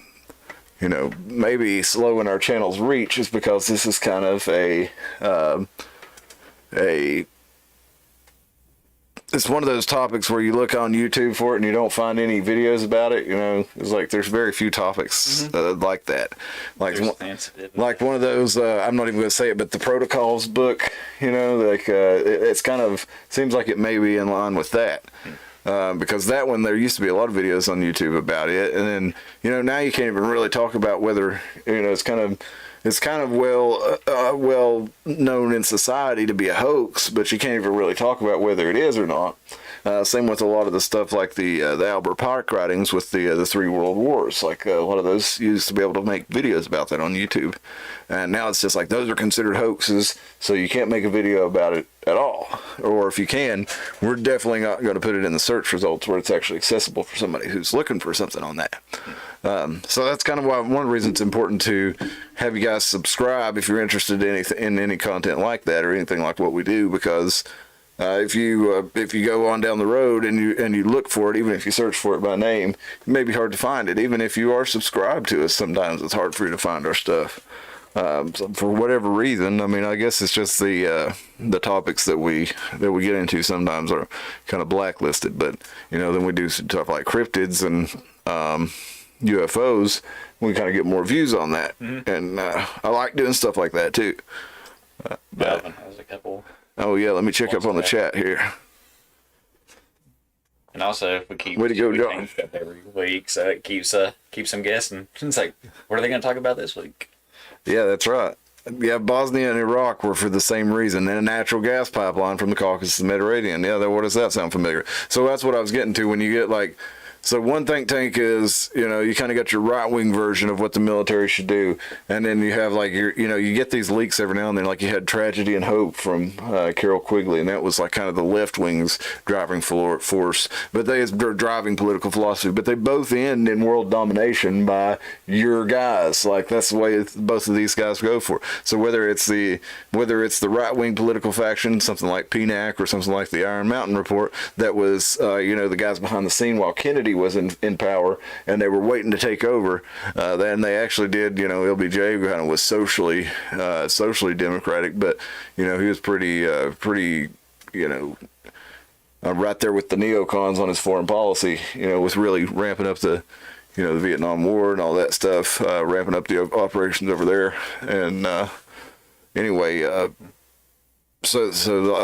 Speaker 2: maybe slowing our channel's reach is because this is kind of it's one of those topics where you look on YouTube for it and you don't find any videos about it. It's like there's very few topics like that. Like one of those, I'm not even going to say it, but the Protocols book, it's kind of seems like it may be in line with that. Because that one, there used to be a lot of videos on YouTube about it, and then now you can't even really talk about whether it's kind of well known in society to be a hoax, but you can't even really talk about whether it is or not. Same with a lot of the stuff like the Albert Pike writings with the 3 world wars. Like a lot of those used to be able to make videos about that on YouTube, and now it's just like those are considered hoaxes, so you can't make a video about it at all. Or if you can, we're definitely not going to put it in the search results where it's actually accessible for somebody who's looking for something on that. So that's kind of why one of the reasons it's important to have you guys subscribe if you're interested in any content like that or anything like what we do, because if you go on down the road and you look for it, even if you search for it by name, it may be hard to find it. Even if you are subscribed to us, sometimes it's hard for you to find our stuff. So for whatever reason, I guess it's just the topics that we get into sometimes are kind of blacklisted. But then we do stuff like cryptids and UFOs. We kind of get more views on that, and I like doing stuff like that too.
Speaker 4: Melvin has a couple.
Speaker 2: Oh yeah, let me check up on the chat here.
Speaker 4: And also, if we keep
Speaker 2: way to go, John.
Speaker 3: Change up every week, so it keeps them guessing. It's like, what are they going to talk about this week?
Speaker 2: Yeah, that's right. Yeah, Bosnia and Iraq were for the same reason. And a natural gas pipeline from the Caucasus to the Mediterranean. Yeah, what does that sound familiar? So that's what I was getting to when you get like So one think tank is, you kind of got your right wing version of what the military should do, and then you have like you get these leaks every now and then. Like you had Tragedy and Hope from Carol Quigley, and that was like kind of the left wing's driving force, but they're driving political philosophy. But they both end in world domination by your guys. Like that's the way both of these guys go for. So whether it's the right wing political faction, something like PNAC, or something like the Iron Mountain Report, that was the guys behind the scene while Kennedy was in power, and they were waiting to take over. Then they actually did. LBJ kind of was socially democratic, but he was pretty right there with the neocons on his foreign policy. With really ramping up the Vietnam War and all that stuff, ramping up the operations over there. And anyway. So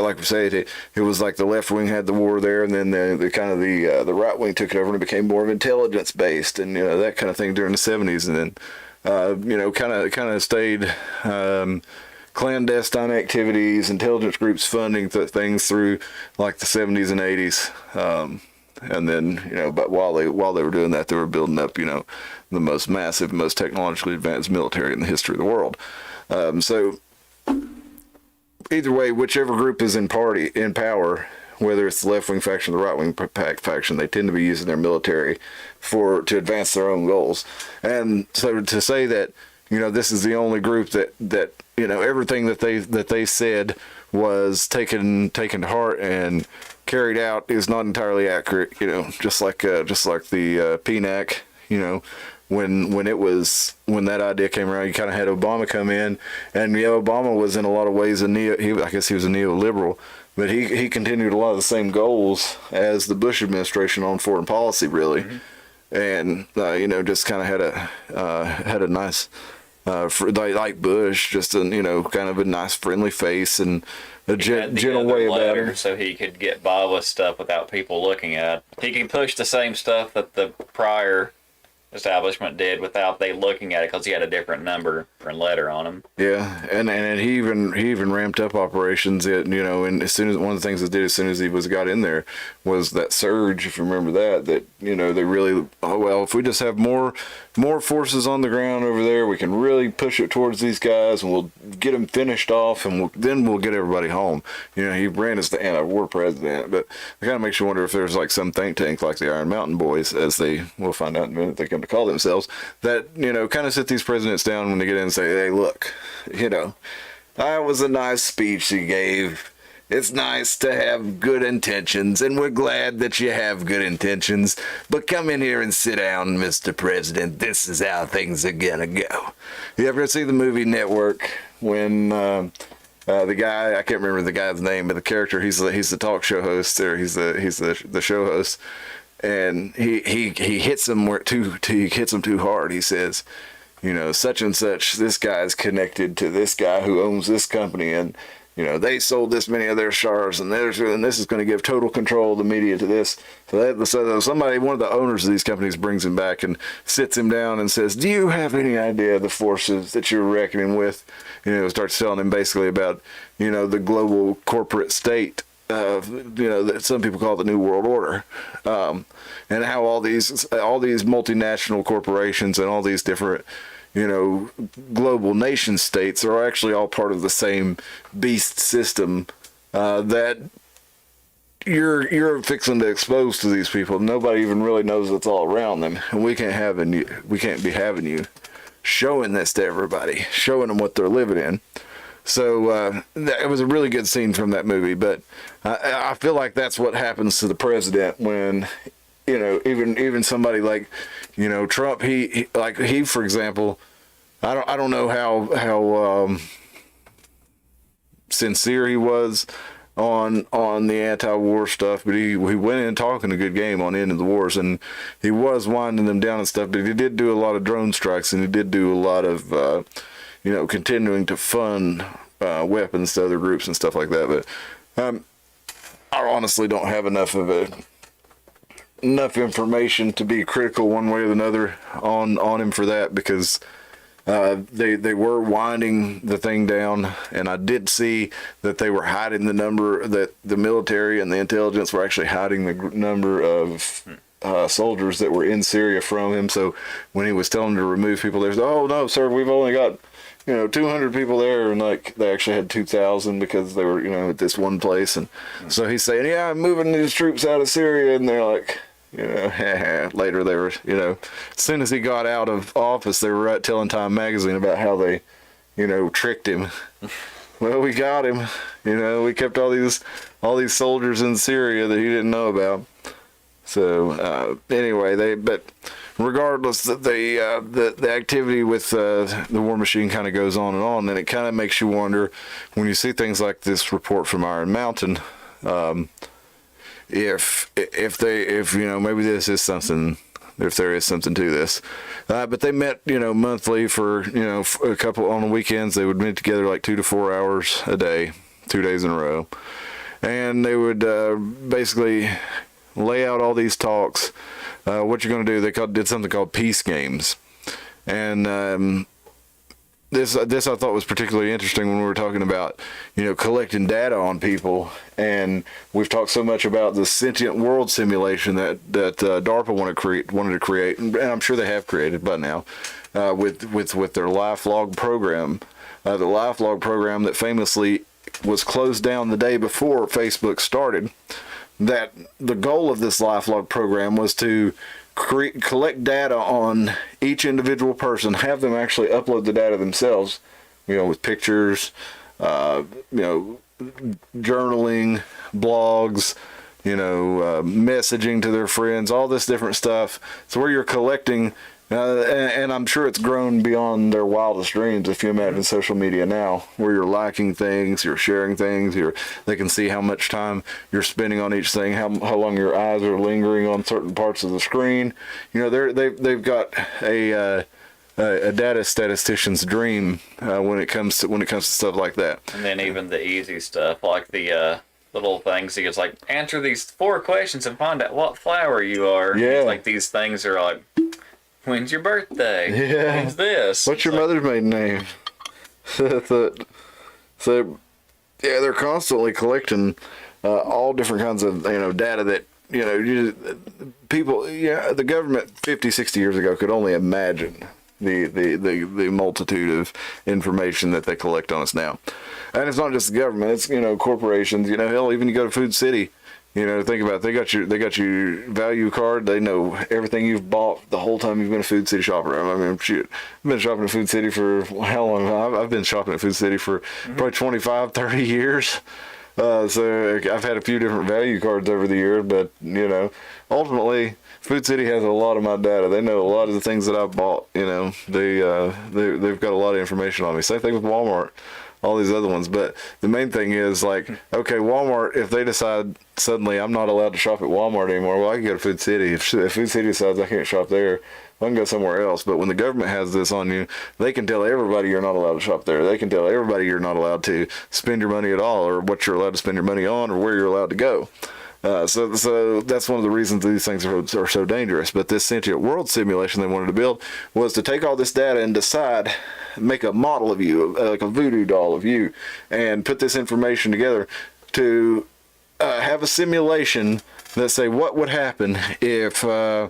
Speaker 2: like we said, it was like the left wing had the war there, and then the right wing took it over, and it became more of intelligence based, and that kind of thing during the 70s, and then kind of stayed clandestine activities, intelligence groups funding things through like the 70s and 80s, and then but while they were doing that, they were building up the most massive, most technologically advanced military in the history of the world. So either way, whichever group is in power, whether it's the left-wing faction or the right-wing faction, they tend to be using their military to advance their own goals. And so to say that this is the only group that everything that they said was taken to heart and carried out is not entirely accurate. Just like the PNAC. When that idea came around, you kind of had Obama come in, and Obama was in a lot of ways I guess he was a neoliberal, but he continued a lot of the same goals as the Bush administration on foreign policy, really. Mm-hmm. And just kind of had a nice like Bush, just kind of a nice friendly face and a gentle way about him,
Speaker 4: so he could get by with stuff without people looking at it. He could push the same stuff that the prior establishment did without they looking at it, because he had a different number and letter on him. Yeah,
Speaker 2: and he even ramped up operations. And as soon as one of the things they did as soon as he got in there was that surge. If you remember that they really, if we just have more forces on the ground over there, we can really push it towards these guys, and we'll get them finished off, and then we'll get everybody home. He ran as the anti-war president, but it kind of makes you wonder if there's like some think tank like the Iron Mountain Boys, as we'll find out in a minute they come to call themselves, that kind of sit these presidents down when they get in and say, hey, look, that was a nice speech you gave. It's nice to have good intentions, and we're glad that you have good intentions, but come in here and sit down, Mr. President. This is how things are gonna go. You ever see the movie Network when the guy, I can't remember the guy's name, but the character, he's the talk show host, or he's the show host, and he hits him too hard. He says, such and such, this guy's connected to this guy who owns this company, and they sold this many of their shares, and this is going to give total control of the media to this. So somebody, one of the owners of these companies, brings him back and sits him down and says, do you have any idea of the forces that you're reckoning with? Starts telling him basically about, the global corporate state, that some people call the New World Order, and how all these multinational corporations and all these different global nation states are actually all part of the same beast system that you're fixing to expose to these people. Nobody even really knows what's all around them, and we can't be having you showing this to everybody, showing them what they're living in. So it was a really good scene from that movie, but I feel like that's what happens to the president when, even somebody like, Trump. He for example, I don't know how sincere he was on the anti-war stuff, but he went in talking a good game on ending the wars, and he was winding them down and stuff. But he did do a lot of drone strikes, and he did do a lot of continuing to fund weapons to other groups and stuff like that. But I honestly don't have enough information to be critical one way or another on him for that, because they were winding the thing down, and I did see that they were hiding the number, that the military and the intelligence were actually hiding the number of soldiers that were in Syria from him. So when he was telling them to remove people, there's, oh no, sir, we've only got 200 people there, and like they actually had 2,000 because they were at this one place. And so he's saying, yeah, I'm moving these troops out of Syria, and they're like, later they were, as soon as he got out of office, they were telling Time Magazine about how they, tricked him. Well, we got him. We kept all these soldiers in Syria that he didn't know about. So anyway, but regardless, the activity with the war machine kind of goes on, and it kind of makes you wonder when you see things like this report from Iron Mountain, if maybe this is something, if there is something to this. But they met, monthly for, a couple on the weekends. They would meet together like 2 to 4 hours a day, 2 days in a row. And they would basically lay out all these talks. What you're going to do, they did something called peace games. And this I thought was particularly interesting when we were talking about, collecting data on people. And we've talked so much about the sentient world simulation that DARPA wanted to create, and I'm sure they have created by now, with their LifeLog program. The LifeLog program that famously was closed down the day before Facebook started. That the goal of this LifeLog program was to collect data on each individual person, have them actually upload the data themselves, with pictures, journaling, blogs, messaging to their friends, all this different stuff. So where you're collecting, and I'm sure it's grown beyond their wildest dreams. If you imagine social media now, where you're liking things, you're sharing things, they can see how much time you're spending on each thing, how long your eyes are lingering on certain parts of the screen. They've got a data statistician's dream when it comes to stuff like that.
Speaker 4: And then even the easy stuff, like the little things. He gets like, answer these 4 questions and find out what flower you are.
Speaker 2: Yeah.
Speaker 4: Like these things are like, when's your birthday?
Speaker 2: Yeah.
Speaker 4: When's this?
Speaker 2: What's your mother's maiden name? So they're constantly collecting all different kinds of data that people, the government 50, 60 years ago could only imagine the multitude of information that they collect on us now. And it's not just the government, it's corporations, hell, even you go to Food City, think about it, they got your value card, they know everything you've bought the whole time you've been a Food City shopper. I mean, shoot, I've been shopping at Food City for how long? I've been shopping at Food City for probably 25, 30 years. So I've had a few different value cards over the year, but ultimately Food City has a lot of my data. They know a lot of the things that I've bought. They've got a lot of information on me. Same thing with Walmart, all these other ones. But the main thing is like, okay, Walmart, if they decide suddenly I'm not allowed to shop at Walmart anymore, well, I can go to Food City. If Food City decides I can't shop there, I can go somewhere else. But when the government has this on you, they can tell everybody you're not allowed to shop there. They can tell everybody you're not allowed to spend your money at all, or what you're allowed to spend your money on, or where you're allowed to go. So that's one of the reasons these things are so dangerous. But this sentient world simulation they wanted to build was to take all this data and decide, make a model of you, like a voodoo doll of you, and put this information together to have a simulation that say what would happen if there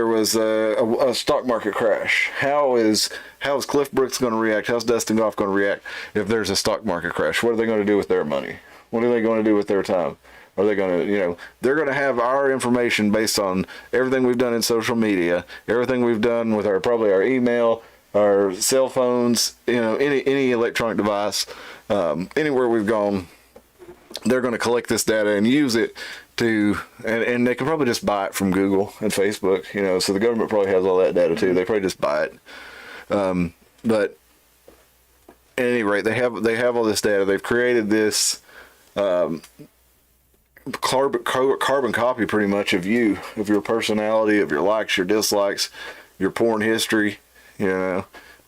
Speaker 2: was a stock market crash. How is Cliff Brooks going to react? How's Dustin Goff going to react if there's a stock market crash? What are they going to do with their money? What are they going to do with their time? Are they going to, they're going to have our information based on everything we've done in social media, everything we've done with probably our email, our cell phones, any electronic device, anywhere we've gone. They're going to collect this data and use it to, and they can probably just buy it from Google and Facebook, so the government probably has all that data too. They probably just buy it. But at any rate, they have all this data. They've created this carbon copy pretty much of you, of your personality, of your likes, your dislikes, your porn history,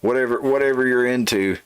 Speaker 2: whatever you're into.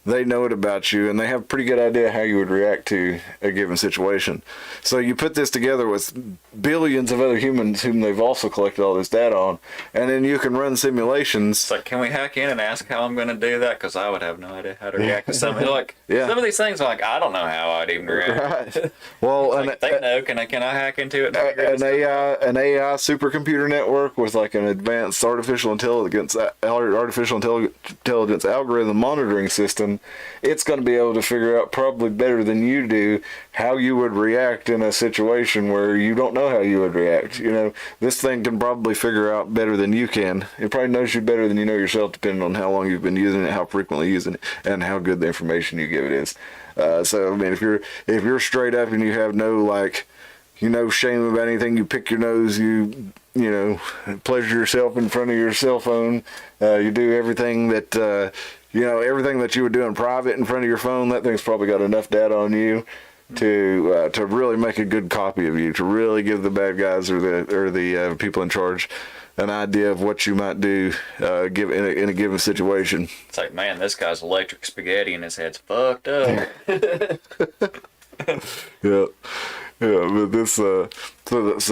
Speaker 2: they know it about you, and they have a pretty good idea how you would react to a given situation. So you put this together with billions of other humans whom they've also collected all this data on, and then you can run simulations.
Speaker 4: It's like, can we hack in and ask how I'm going to do that? Because I would have no idea how to react to something. Like,
Speaker 2: Yeah.
Speaker 4: some of these things, like, I don't know how I'd even react.
Speaker 2: Right. Well,
Speaker 4: Like, they know. Can I hack into it?
Speaker 2: an AI supercomputer network with like an advanced artificial intelligence algorithm monitoring system, it's going to be able to figure out probably better than you do how you would react in a situation where you don't know how you would react. You know, this thing can probably figure out better than you can. It probably knows you better than you know yourself, depending on how long you've been using it, how frequently using it, and how good the information you give it is. So I mean, if you're straight up and you have no shame about anything, you pick your nose, you pleasure yourself in front of your cell phone, you do everything that everything that you would do in private in front of your phone. That thing's probably got enough data on you to really make a good copy of you, to really give the bad guys or the people in charge an idea of what you might do in a given situation.
Speaker 4: It's like, man, this guy's electric spaghetti and his head's fucked up.
Speaker 2: Yeah, but this this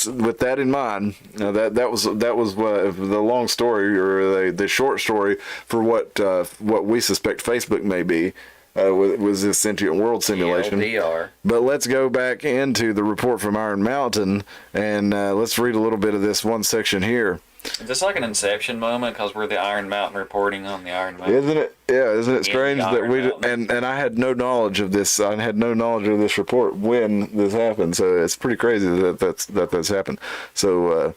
Speaker 2: with that in mind, that was the long story, or the short story for what we suspect Facebook may be. Was this sentient world simulation.
Speaker 4: VR.
Speaker 2: But let's go back into the report from Iron Mountain, and let's read a little bit of this one section here.
Speaker 4: Is this like an Inception moment? Because we're the Iron Mountain reporting on the Iron Mountain.
Speaker 2: Isn't it? Yeah, isn't it strange that
Speaker 4: Iron
Speaker 2: we
Speaker 4: Mountain.
Speaker 2: and I had no knowledge of this. I had no knowledge of this report when this happened. So it's pretty crazy that's happened. So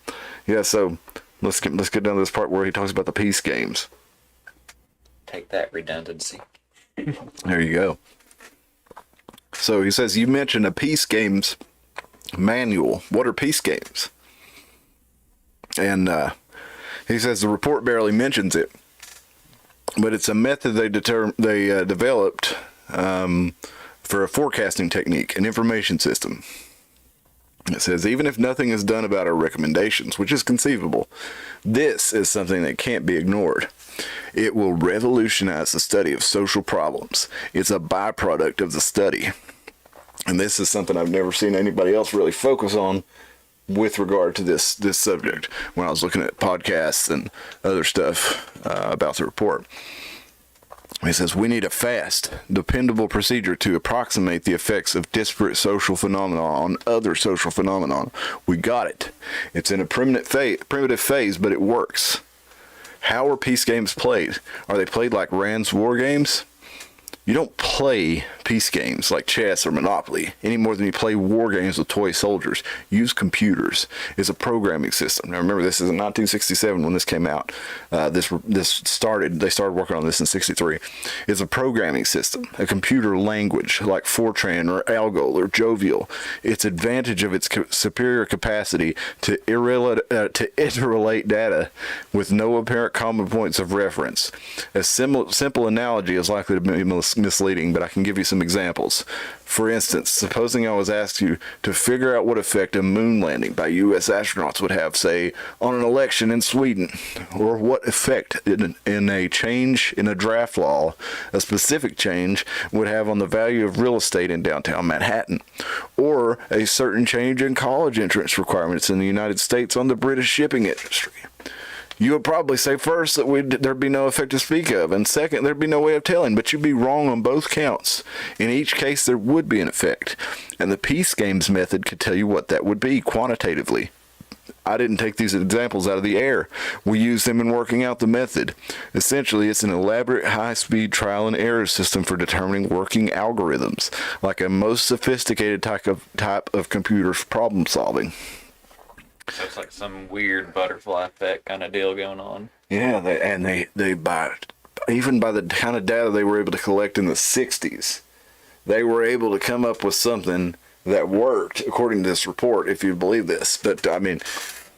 Speaker 2: so let's get down to this part where he talks about the peace games.
Speaker 4: Take that, redundancy.
Speaker 2: There you go. So he says, you mentioned a peace games manual. What are peace games? And he says the report barely mentions it, but it's a method they developed for a forecasting technique, an information system. It says, even if nothing is done about our recommendations, which is conceivable, this is something that can't be ignored. It will revolutionize the study of social problems. It's a byproduct of the study. And this is something I've never seen anybody else really focus on with regard to this subject when I was looking at podcasts and other stuff about the report. He says, we need a fast, dependable procedure to approximate the effects of disparate social phenomena on other social phenomena. We got it. It's in a primitive phase, but it works. How are peace games played? Are they played like Rand's war games? You don't play peace games like chess or Monopoly any more than you play war games with toy soldiers. Use computers. It's a programming system. Now remember, this is in 1967 when this came out. They started working on this in 63. It's a programming system, a computer language like Fortran or Algol or Jovial. Its advantage of its superior capacity to interrelate data with no apparent common points of reference. A simple analogy is likely to be misleading, but I can give you some examples. For instance, supposing I was asked you to figure out what effect a moon landing by U.S. astronauts would have, say, on an election in Sweden, or what effect in a change in a draft law, a specific change, would have on the value of real estate in downtown Manhattan, or a certain change in college entrance requirements in the United States on the British shipping industry. You would probably say first that there'd be no effect to speak of, and second, there'd be no way of telling, but you'd be wrong on both counts. In each case, there would be an effect, and the peace games method could tell you what that would be quantitatively. I didn't take these examples out of the air. We used them in working out the method. Essentially, it's an elaborate high-speed trial and error system for determining working algorithms, like a most sophisticated type of computer problem solving.
Speaker 4: So it's like some weird butterfly effect kind of deal going on.
Speaker 2: Yeah, they even by the kind of data they were able to collect in the 60s, they were able to come up with something that worked, according to this report, if you believe this. But, I mean,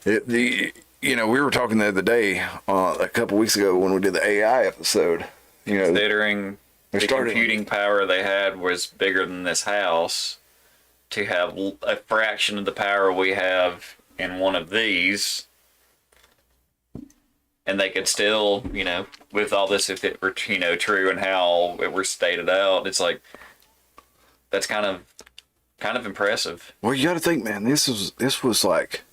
Speaker 2: we were talking the other day, a couple weeks ago when we did the AI episode.
Speaker 4: Considering the computing power they had was bigger than this house, to have a fraction of the power we have in one of these, and they could still, you know, with all this, if it were, you know, true and how it were stated out, it's like, that's kind of impressive.
Speaker 2: Well, you got to think, man. This was like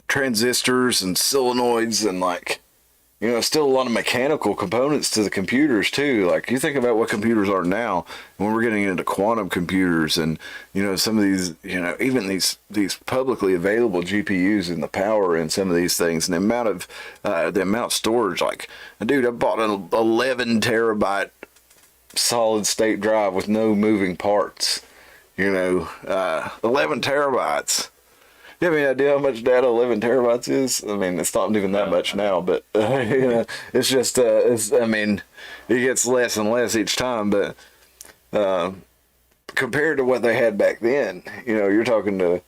Speaker 2: transistors and solenoids and like, you know, still a lot of mechanical components to the computers too. Like you think about what computers are now, when we're getting into quantum computers and, you know, some of these, you know, even these publicly available GPUs and the power in some of these things and the amount of storage. Like, dude, I bought an 11 terabyte solid state drive with no moving parts. You know, 11 terabytes. You have any idea how much data 11 terabytes is? I mean, it's not even that much now, but you know, it's just, I mean, it gets less and less each time, but compared to what they had back then, you know, you're talking you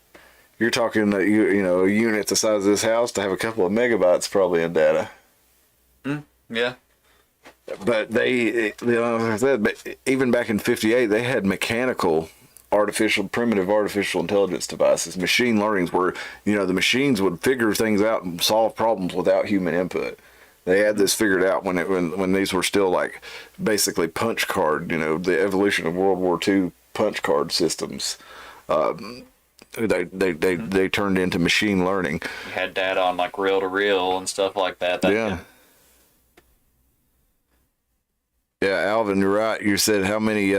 Speaker 2: know, a unit the size of this house to have a couple of megabytes probably in data.
Speaker 4: Yeah.
Speaker 2: But they, you know, like I said, but even back in '58, they had primitive artificial intelligence devices. Machine learnings where, you know, the machines would figure things out and solve problems without human input. They had this figured out when these were still like basically punch card, you know, the evolution of World War II punch card systems. They turned into machine learning.
Speaker 4: You had data on like reel to reel and stuff like that.
Speaker 2: Yeah. Yeah, Alvin, you're right. You said how many,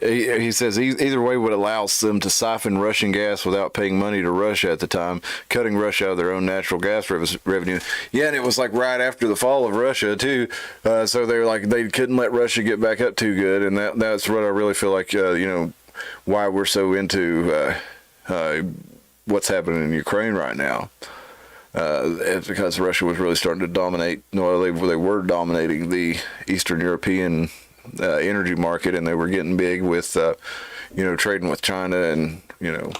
Speaker 2: he says either way would allow them to siphon Russian gas without paying money to Russia at the time, cutting Russia out of their own natural gas revenue. Yeah, and it was like right after the fall of Russia too. So they're like, they couldn't let Russia get back up too good. And that's what I really feel like, you know, why we're so into what's happening in Ukraine right now. It's because Russia was really starting to dominate. No, they were dominating the Eastern European energy market, and they were getting big with, you know, trading with China and, you know,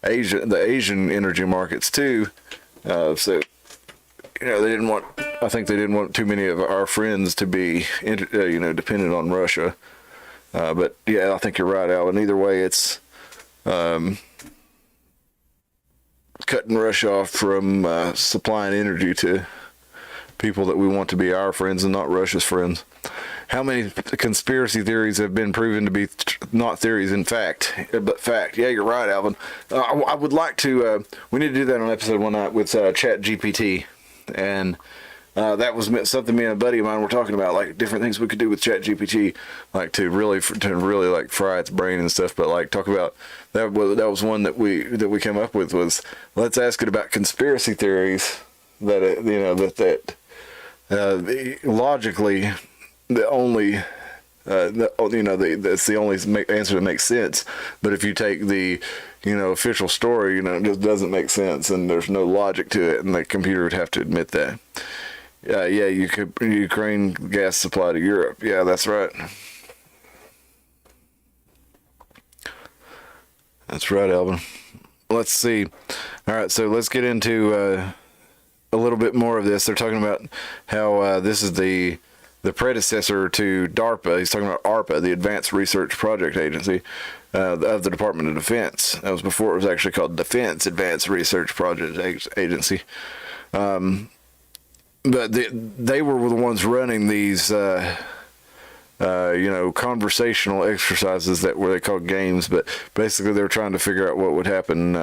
Speaker 2: the Asian energy markets too. So, you know, I think they didn't want too many of our friends to be, you know, dependent on Russia. But yeah, I think you're right, Alan. Either way, it's cutting Russia off from supplying energy to people that we want to be our friends and not Russia's friends. How many conspiracy theories have been proven to be not theories in fact, but fact? Yeah, you're right, Alvin. I would like to, we need to do that on episode one night with Chat GPT. And that was something me and a buddy of mine were talking about, like different things we could do with Chat GPT, like to really like fry its brain and stuff. But like talk about that was one that we came up with was, let's ask it about conspiracy theories that you know that logically the only you know that's the only answer that makes sense. But if you take the, you know, official story, you know, it just doesn't make sense and there's no logic to it, and the computer would have to admit that. Yeah, Ukraine gas supply to Europe. Yeah, that's right. That's right, Alvin. Let's see. All right, so let's get into a little bit more of this. They're talking about how this is the predecessor to DARPA. He's talking about ARPA, the Advanced Research Project Agency of the Department of Defense. That was before it was actually called Defense Advanced Research Project Agency. But they were the ones running these, you know, conversational exercises that were they called games. But basically, they were trying to figure out what would happen,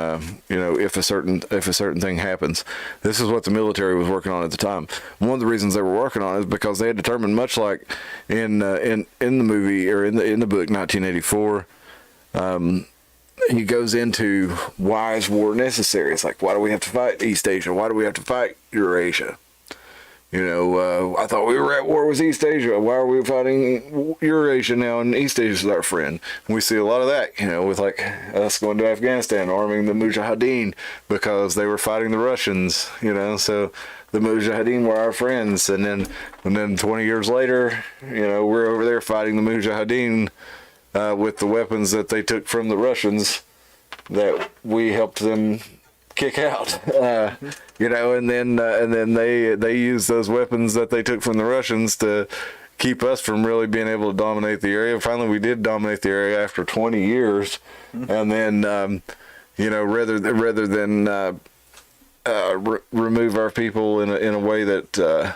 Speaker 2: you know, if a certain thing happens. This is what the military was working on at the time. One of the reasons they were working on it is because they had determined, much like in the movie or in the book 1984. He goes into why is war necessary. It's like, why do we have to fight East Asia? Why do we have to fight Eurasia? You know, I thought we were at war with East Asia. Why are we fighting Eurasia now? And East Asia is our friend. And we see a lot of that, you know, with like us going to Afghanistan, arming the Mujahideen because they were fighting the Russians, you know. So the Mujahideen were our friends. And then 20 years later, you know, we're over there fighting the Mujahideen with the weapons that they took from the Russians that we helped them kick out, you know, and then they use those weapons that they took from the Russians to keep us from really being able to dominate the area. Finally, we did dominate the area after 20 years, and then you know, rather than remove our people in a way that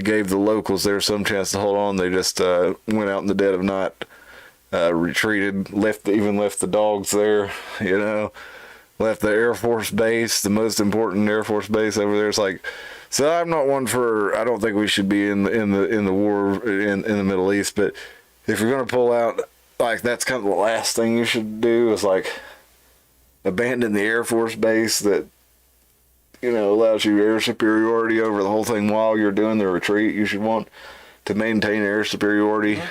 Speaker 2: gave the locals there some chance to hold on. They just went out in the dead of night, retreated, left the dogs there, left the Air Force base, the most important Air Force base over there. It's like, so I'm not one for, I don't think we should be in the war in the Middle East, but if you're going to pull out, like, that's kind of the last thing you should do, is like abandon the Air Force base that, allows you air superiority over the whole thing while you're doing the retreat. You should want to maintain air superiority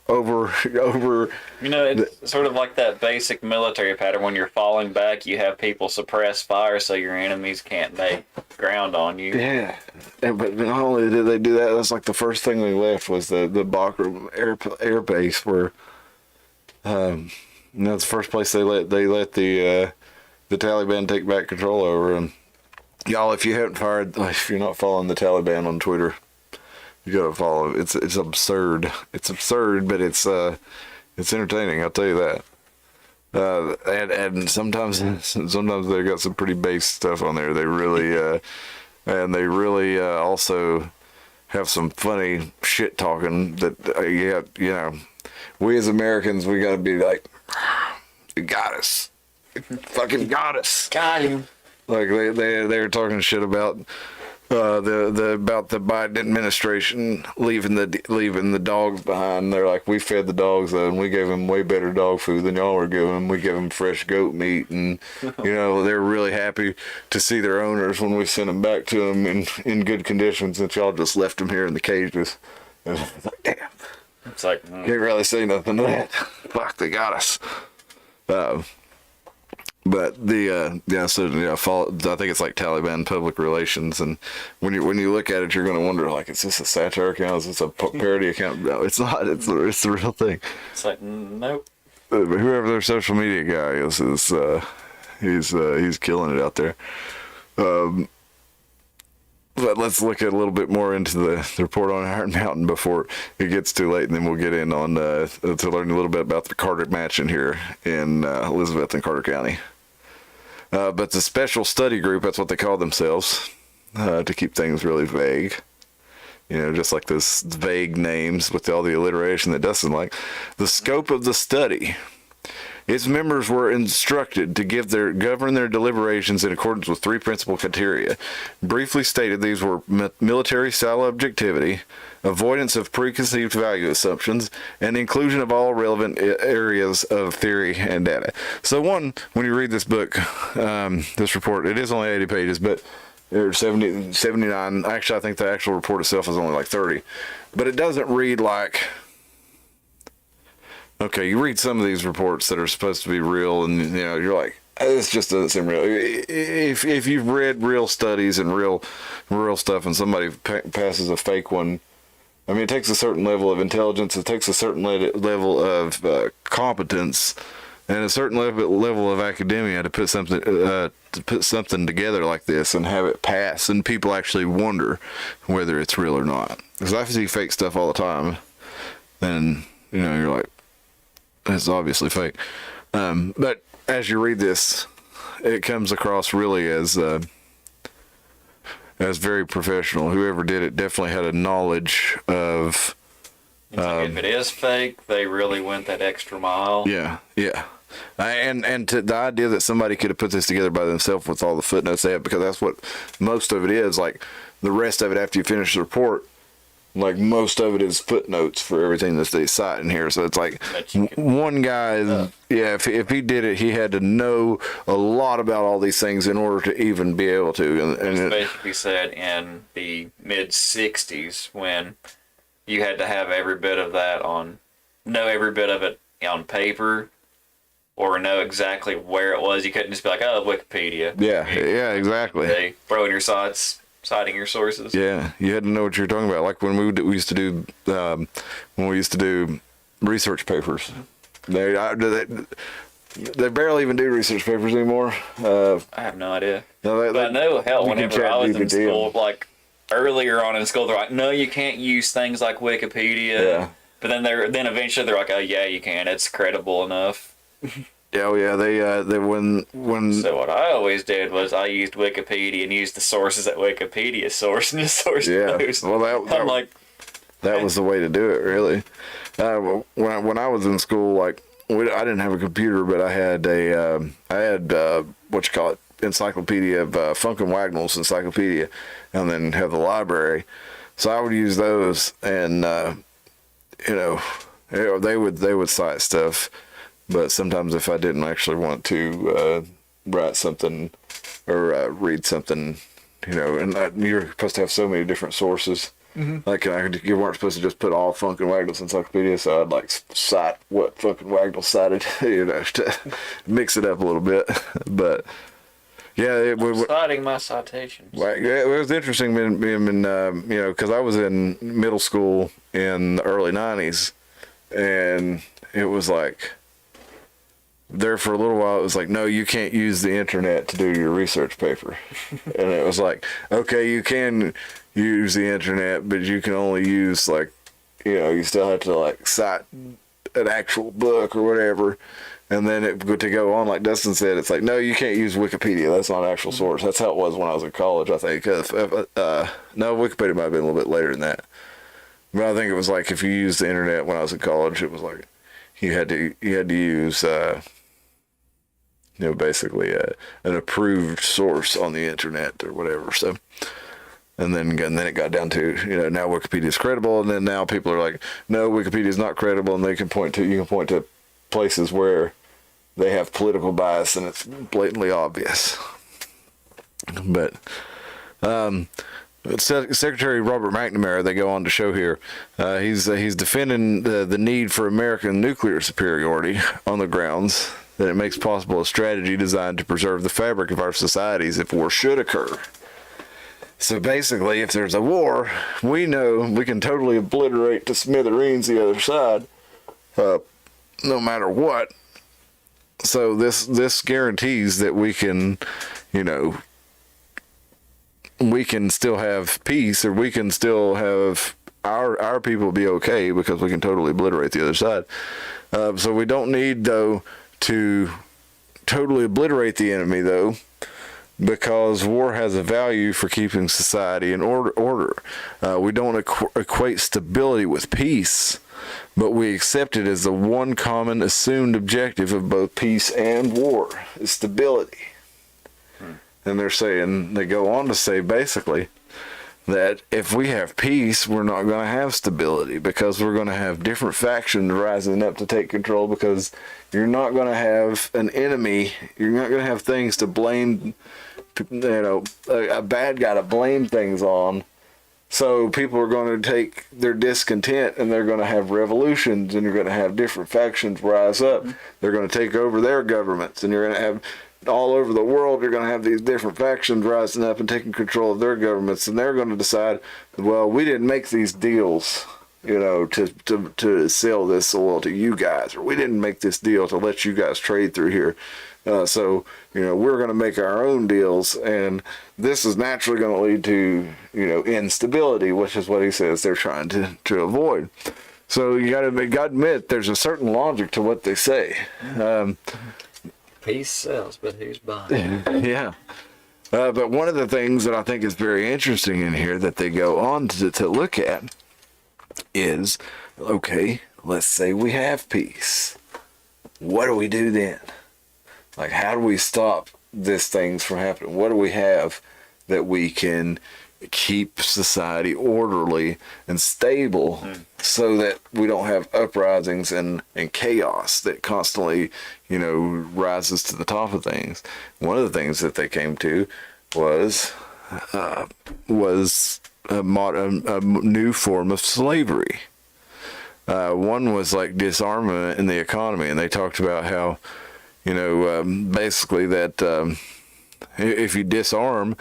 Speaker 2: over.
Speaker 4: It's sort of like that basic military pattern. When you're falling back, you have people suppress fire so your enemies can't lay ground on you.
Speaker 2: Yeah, but not only did they do that, that's like the first thing they left was the Bagram air base, where that's the first place they let the Taliban take back control over. And y'all, if you if you're not following the Taliban on Twitter, you gotta follow. It's absurd. It's absurd, but it's entertaining. I'll tell you that. And sometimes they got some pretty base stuff on there. They really and they really also have some funny shit talking that we as Americans, we gotta be like, you got us, you fucking got us,
Speaker 4: Got him.
Speaker 2: like they were talking shit about about the Biden administration leaving the dogs behind. They're like, we fed the dogs and we gave them way better dog food than y'all were giving them. We give them fresh goat meat, and they're really happy to see their owners when we send them back to them in good conditions, since y'all just left them here in the cages. And it's like, damn,
Speaker 4: It's like,
Speaker 2: can't really say nothing to that. Fuck, they got us. But follow, I think it's like Taliban public relations, and when you look at it, you're going to wonder, like, is this a satire account? Is this a parody account? No, it's not. It's the real thing.
Speaker 4: it's like, nope.
Speaker 2: Whoever their social media guy is he's killing it out there. But let's look at a little bit more into the report on Iron Mountain before it gets too late, and then we'll get in on to learn a little bit about the Carter Mansion here in Elizabeth and Carter County. But the special study group, that's what they call themselves, to keep things really vague. Just like those vague names with all the alliteration that Dustin liked. The scope of the study. Its members were instructed to govern their deliberations in accordance with three principal criteria. Briefly stated, these were military-style objectivity, avoidance of preconceived value assumptions, and inclusion of all relevant areas of theory and data. So when you read this book, this report, it is only 80 pages, but there's 79. Actually, I think the actual report itself is only like 30. But it doesn't read like... Okay, you read some of these reports that are supposed to be real, and you're like, this just doesn't seem real. If you've read real studies and real stuff, and somebody passes a fake one, I mean, it takes a certain level of intelligence, it takes a certain level of competence, and a certain level of academia to put something together like this and have it pass, and people actually wonder whether it's real or not. Because I see fake stuff all the time, and you're like, it's obviously fake. But as you read this, it comes across really as very professional. Whoever did it definitely had a knowledge of...
Speaker 4: if it is fake, they really went that extra mile.
Speaker 2: Yeah. And to the idea that somebody could have put this together by themselves with all the footnotes they have, because that's what most of it is. Like, the rest of it, after you finish the report, like, most of it is footnotes for everything that they cite in here. So it's like one guy, if he did it, he had to know a lot about all these things in order to even be able to. And
Speaker 4: it's basically said in the mid-'60s, when you had to have every bit of it on paper, or know exactly where it was. You couldn't just be like, oh, Wikipedia.
Speaker 2: Yeah, exactly.
Speaker 4: They throw in your citing your sources.
Speaker 2: Yeah, you had to know what you're talking about. Like when we used to do research papers. They barely even do research papers anymore.
Speaker 4: I have no idea.
Speaker 2: No,
Speaker 4: but I know, hell, whenever I was in school, like earlier on in school, they're like, no, you can't use things like Wikipedia.
Speaker 2: Yeah.
Speaker 4: But then eventually they're like, oh yeah, you can. It's credible enough.
Speaker 2: Oh yeah, they when
Speaker 3: So what I always did was I used Wikipedia and used the sources that Wikipedia sourced and just sourced
Speaker 2: yeah.
Speaker 3: those.
Speaker 2: Well,
Speaker 3: I'm like,
Speaker 2: that was the way to do it, really. When I was in school, like I didn't have a computer, but I had what you call it, encyclopedia of Funk and Wagnall's encyclopedia, and then have the library. So I would use those, and they would cite stuff. But sometimes if I didn't actually want to write something or read something, and you're supposed to have so many different sources. Mm-hmm. Like you weren't supposed to just put all Funk and Wagnall's encyclopedia, so I'd like cite what Funk and Wagnall cited, to mix it up a little bit. But yeah,
Speaker 3: citing my citations.
Speaker 2: Yeah, it was interesting being because I was in middle school in the early '90s, and it was like. There for a little while, it was like, no, you can't use the internet to do your research paper. And it was like, okay, you can use the internet, but you can only use you still have to cite an actual book or whatever. And then to go on, like Dustin said, it's like, no, you can't use Wikipedia. That's not an actual source. That's how it was when I was in college, I think. No, Wikipedia might have been a little bit later than that. But I think it was like if you used the internet when I was in college, it was like you had to use basically an approved source on the internet or whatever. So, and then it got down to now Wikipedia is credible, and then now people are like, no, Wikipedia is not credible, and you can point to places where they have political bias and it's blatantly obvious. But Secretary Robert McNamara, they go on to show here, he's defending the need for American nuclear superiority on the grounds that it makes possible a strategy designed to preserve the fabric of our societies if war should occur. So basically, if there's a war, we know we can totally obliterate to smithereens the other side, no matter what. So this guarantees that we can, we can still have peace, or we can still have our people be okay because we can totally obliterate the other side. So we don't need, though, to totally obliterate the enemy, though, because war has a value for keeping society in order. We don't equate stability with peace, but we accept it as the one common assumed objective of both peace and war, is stability. And they go on to say, basically, that if we have peace, we're not going to have stability, because we're going to have different factions rising up to take control, because you're not going to have an enemy. You're not going to have things to blame, a bad guy to blame things on. So people are going to take their discontent, and they're going to have revolutions, and you're going to have different factions rise up. They're going to take over their governments, and you're going to have all over the world, you're going to have these different factions rising up and taking control of their governments, and they're going to decide, well, we didn't make these deals, to sell this oil to you guys, or we didn't make this deal to let you guys trade through here. So we're going to make our own deals, and this is naturally going to lead to, instability, which is what he says they're trying to avoid. So you got to admit, there's a certain logic to what they say.
Speaker 4: Peace sells, but who's buying?
Speaker 2: Yeah. But one of the things that I think is very interesting in here that they go on to look at is, okay, let's say we have peace. What do we do then? Like, how do we stop these things from happening? What do we have that we can keep society orderly and stable so that we don't have uprisings and chaos that constantly, rises to the top of things? One of the things that they came to was a new form of slavery. One was like disarmament in the economy, and they talked about how, basically that if you disarm,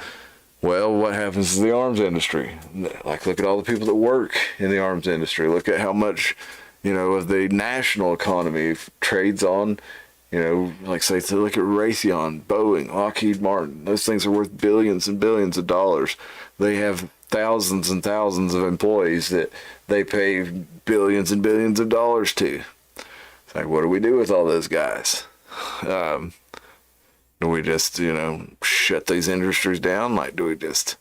Speaker 2: well, what happens to the arms industry? Like, look at all the people that work in the arms industry. Look at how much, of the national economy trades on, like say, to look at Raytheon, Boeing, Lockheed Martin. Those things are worth billions and billions of dollars. They have thousands and thousands of employees that they pay billions and billions of dollars to. It's like, what do we do with all those guys?
Speaker 6: Do we just, shut these industries down? Like, do we just,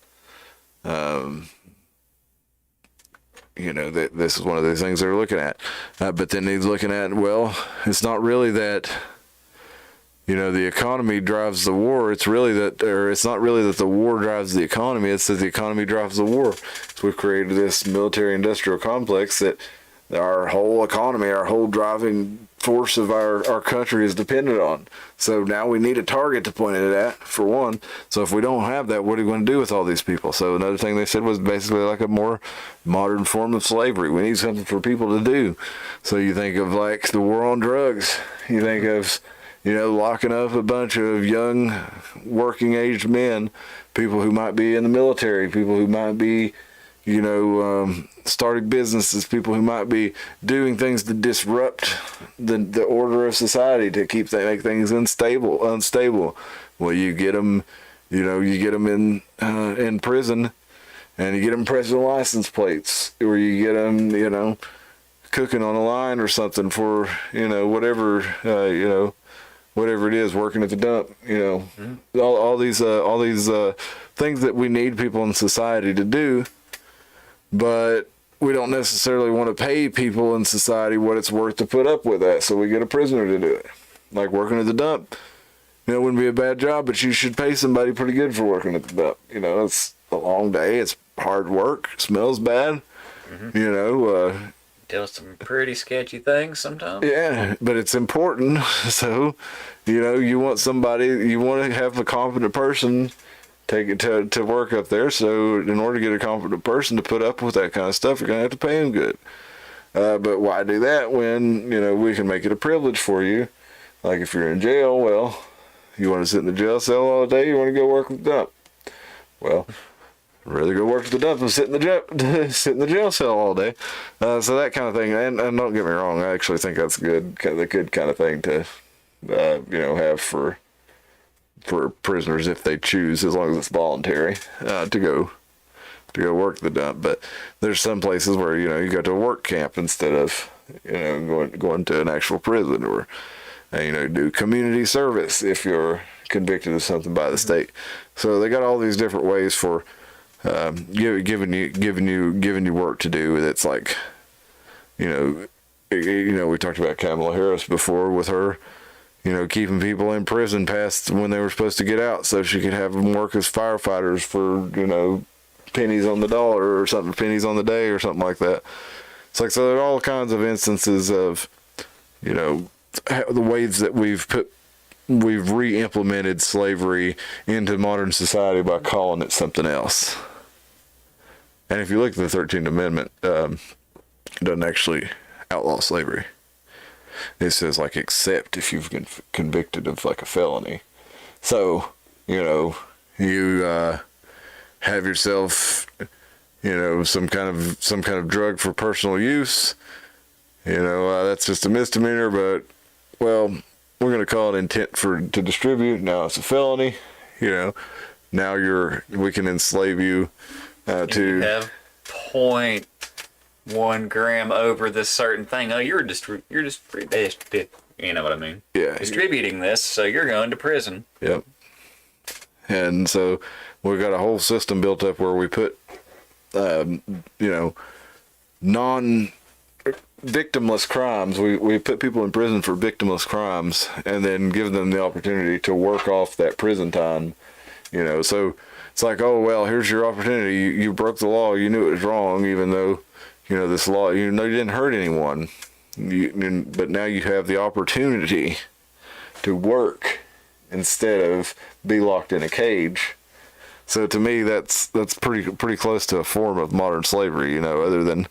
Speaker 6: this is one of those things they're looking at. But then he's looking at, well, it's not really that, the economy drives the war. It's really that, or it's not really that the war drives the economy. It's that the economy drives the war. So we've created this military-industrial complex that our whole economy, our whole driving force of our country is dependent on. So now we need a target to point it at, for one. So if we don't have that, what are we going to do with all these people? So another thing they said was basically like a more modern form of slavery. We need something for people to do. So you think of like the war on drugs. You think of, locking up a bunch of young working aged men, people who might be in the military, people who might be, starting businesses, people who might be doing things to disrupt the order of society, to make things unstable. Well, you get them, in prison, and you get them pressing license plates, or you get them, cooking on a line or something for, whatever it is, working at the dump, all these things that we need people in society to do. But we don't necessarily want to pay people in society what it's worth to put up with that. So we get a prisoner to do it. Like working at the dump. It wouldn't be a bad job, but you should pay somebody pretty good for working at the dump. It's a long day. It's hard work. Smells bad.
Speaker 4: Does some pretty sketchy things sometimes.
Speaker 6: Yeah, but it's important. So, you want to have a competent person take it to work up there. So in order to get a competent person to put up with that kind of stuff, you're going to have to pay them good. But why do that when, we can make it a privilege for you? Like if you're in jail, well, you want to sit in the jail cell all day, you want to go work with the dump. Well, I'd rather go work at the dump and sit in the jail cell all day. So that kind of thing. And don't get me wrong, I actually think that's the good kind of thing to, have for prisoners if they choose, as long as it's voluntary, to go work the dump. But there's some places where you go to a work camp instead of going to an actual prison, or do community service if you're convicted of something by the state. So they got all these different ways for giving you work to do. That's like we talked about Kamala Harris before with her. Keeping people in prison past when they were supposed to get out so she could have them work as firefighters for, pennies on the dollar or something, pennies on the day or something like that. It's like, so there are all kinds of instances of, the ways that we've re-implemented slavery into modern society by calling it something else. And if you look at the 13th Amendment, it doesn't actually outlaw slavery. It says like, except if you've been convicted of like a felony. So, you have yourself, some kind of drug for personal use. That's just a misdemeanor, but well, we're going to call it intent to distribute. Now it's a felony. Now we can enslave you to
Speaker 4: You have 0.1 gram over this certain thing. Oh, you're just you know what I mean?
Speaker 6: Yeah.
Speaker 4: Distributing this, so you're going to prison.
Speaker 6: Yep. And so we've got a whole system built up where we put, victimless crimes. We put people in prison for victimless crimes and then give them the opportunity to work off that prison time. So it's like, oh, well, here's your opportunity. You broke the law. You knew it was wrong, even though, this law, you didn't hurt anyone. But now you have the opportunity to work instead of be locked in a cage. So to me, that's pretty close to a form of modern slavery, other than,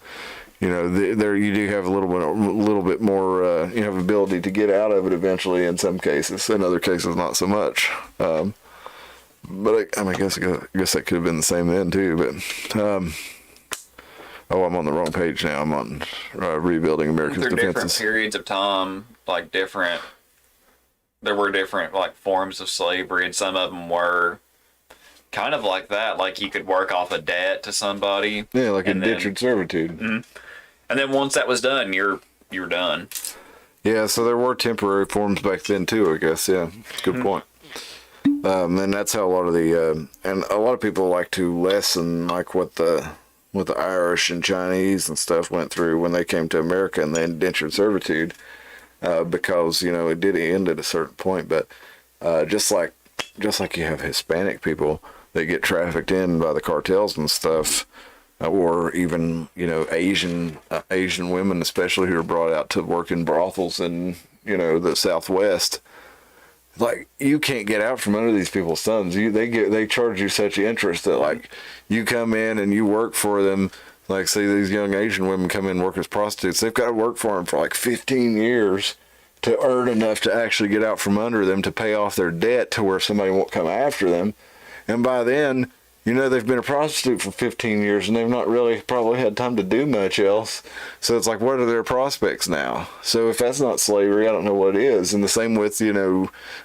Speaker 6: there you do have a little bit more, you have ability to get out of it eventually in some cases. In other cases, not so much. But I guess that could have been the same then too. But I'm on the wrong page now. I'm on rebuilding America's
Speaker 4: There are
Speaker 6: defenses.
Speaker 4: different periods of time, there were different forms of slavery, and some of them were kind of like that. Like you could work off a debt to somebody.
Speaker 6: Yeah, like indentured servitude.
Speaker 4: And then once that was done, you're done.
Speaker 6: Yeah, so there were temporary forms back then too, I guess. Yeah, it's a good point. And that's how a lot of the and a lot of people like to lessen like what the Irish and Chinese and stuff went through when they came to America and the indentured servitude, because it did end at a certain point. But just like you have Hispanic people that get trafficked in by the cartels and stuff, or even Asian women, especially who are brought out to work in brothels in the Southwest. Like, you can't get out from under these people's thumbs. They charge you such interest that like you come in and you work for them. Like, say these young Asian women come in and work as prostitutes. They've got to work for them for like 15 years to earn enough to actually get out from under them to pay off their debt to where somebody won't come after them. And by then, they've been a prostitute for 15 years and they've not really probably had time to do much else. So it's like, what are their prospects now? So if that's not slavery, I don't know what is. And the same with,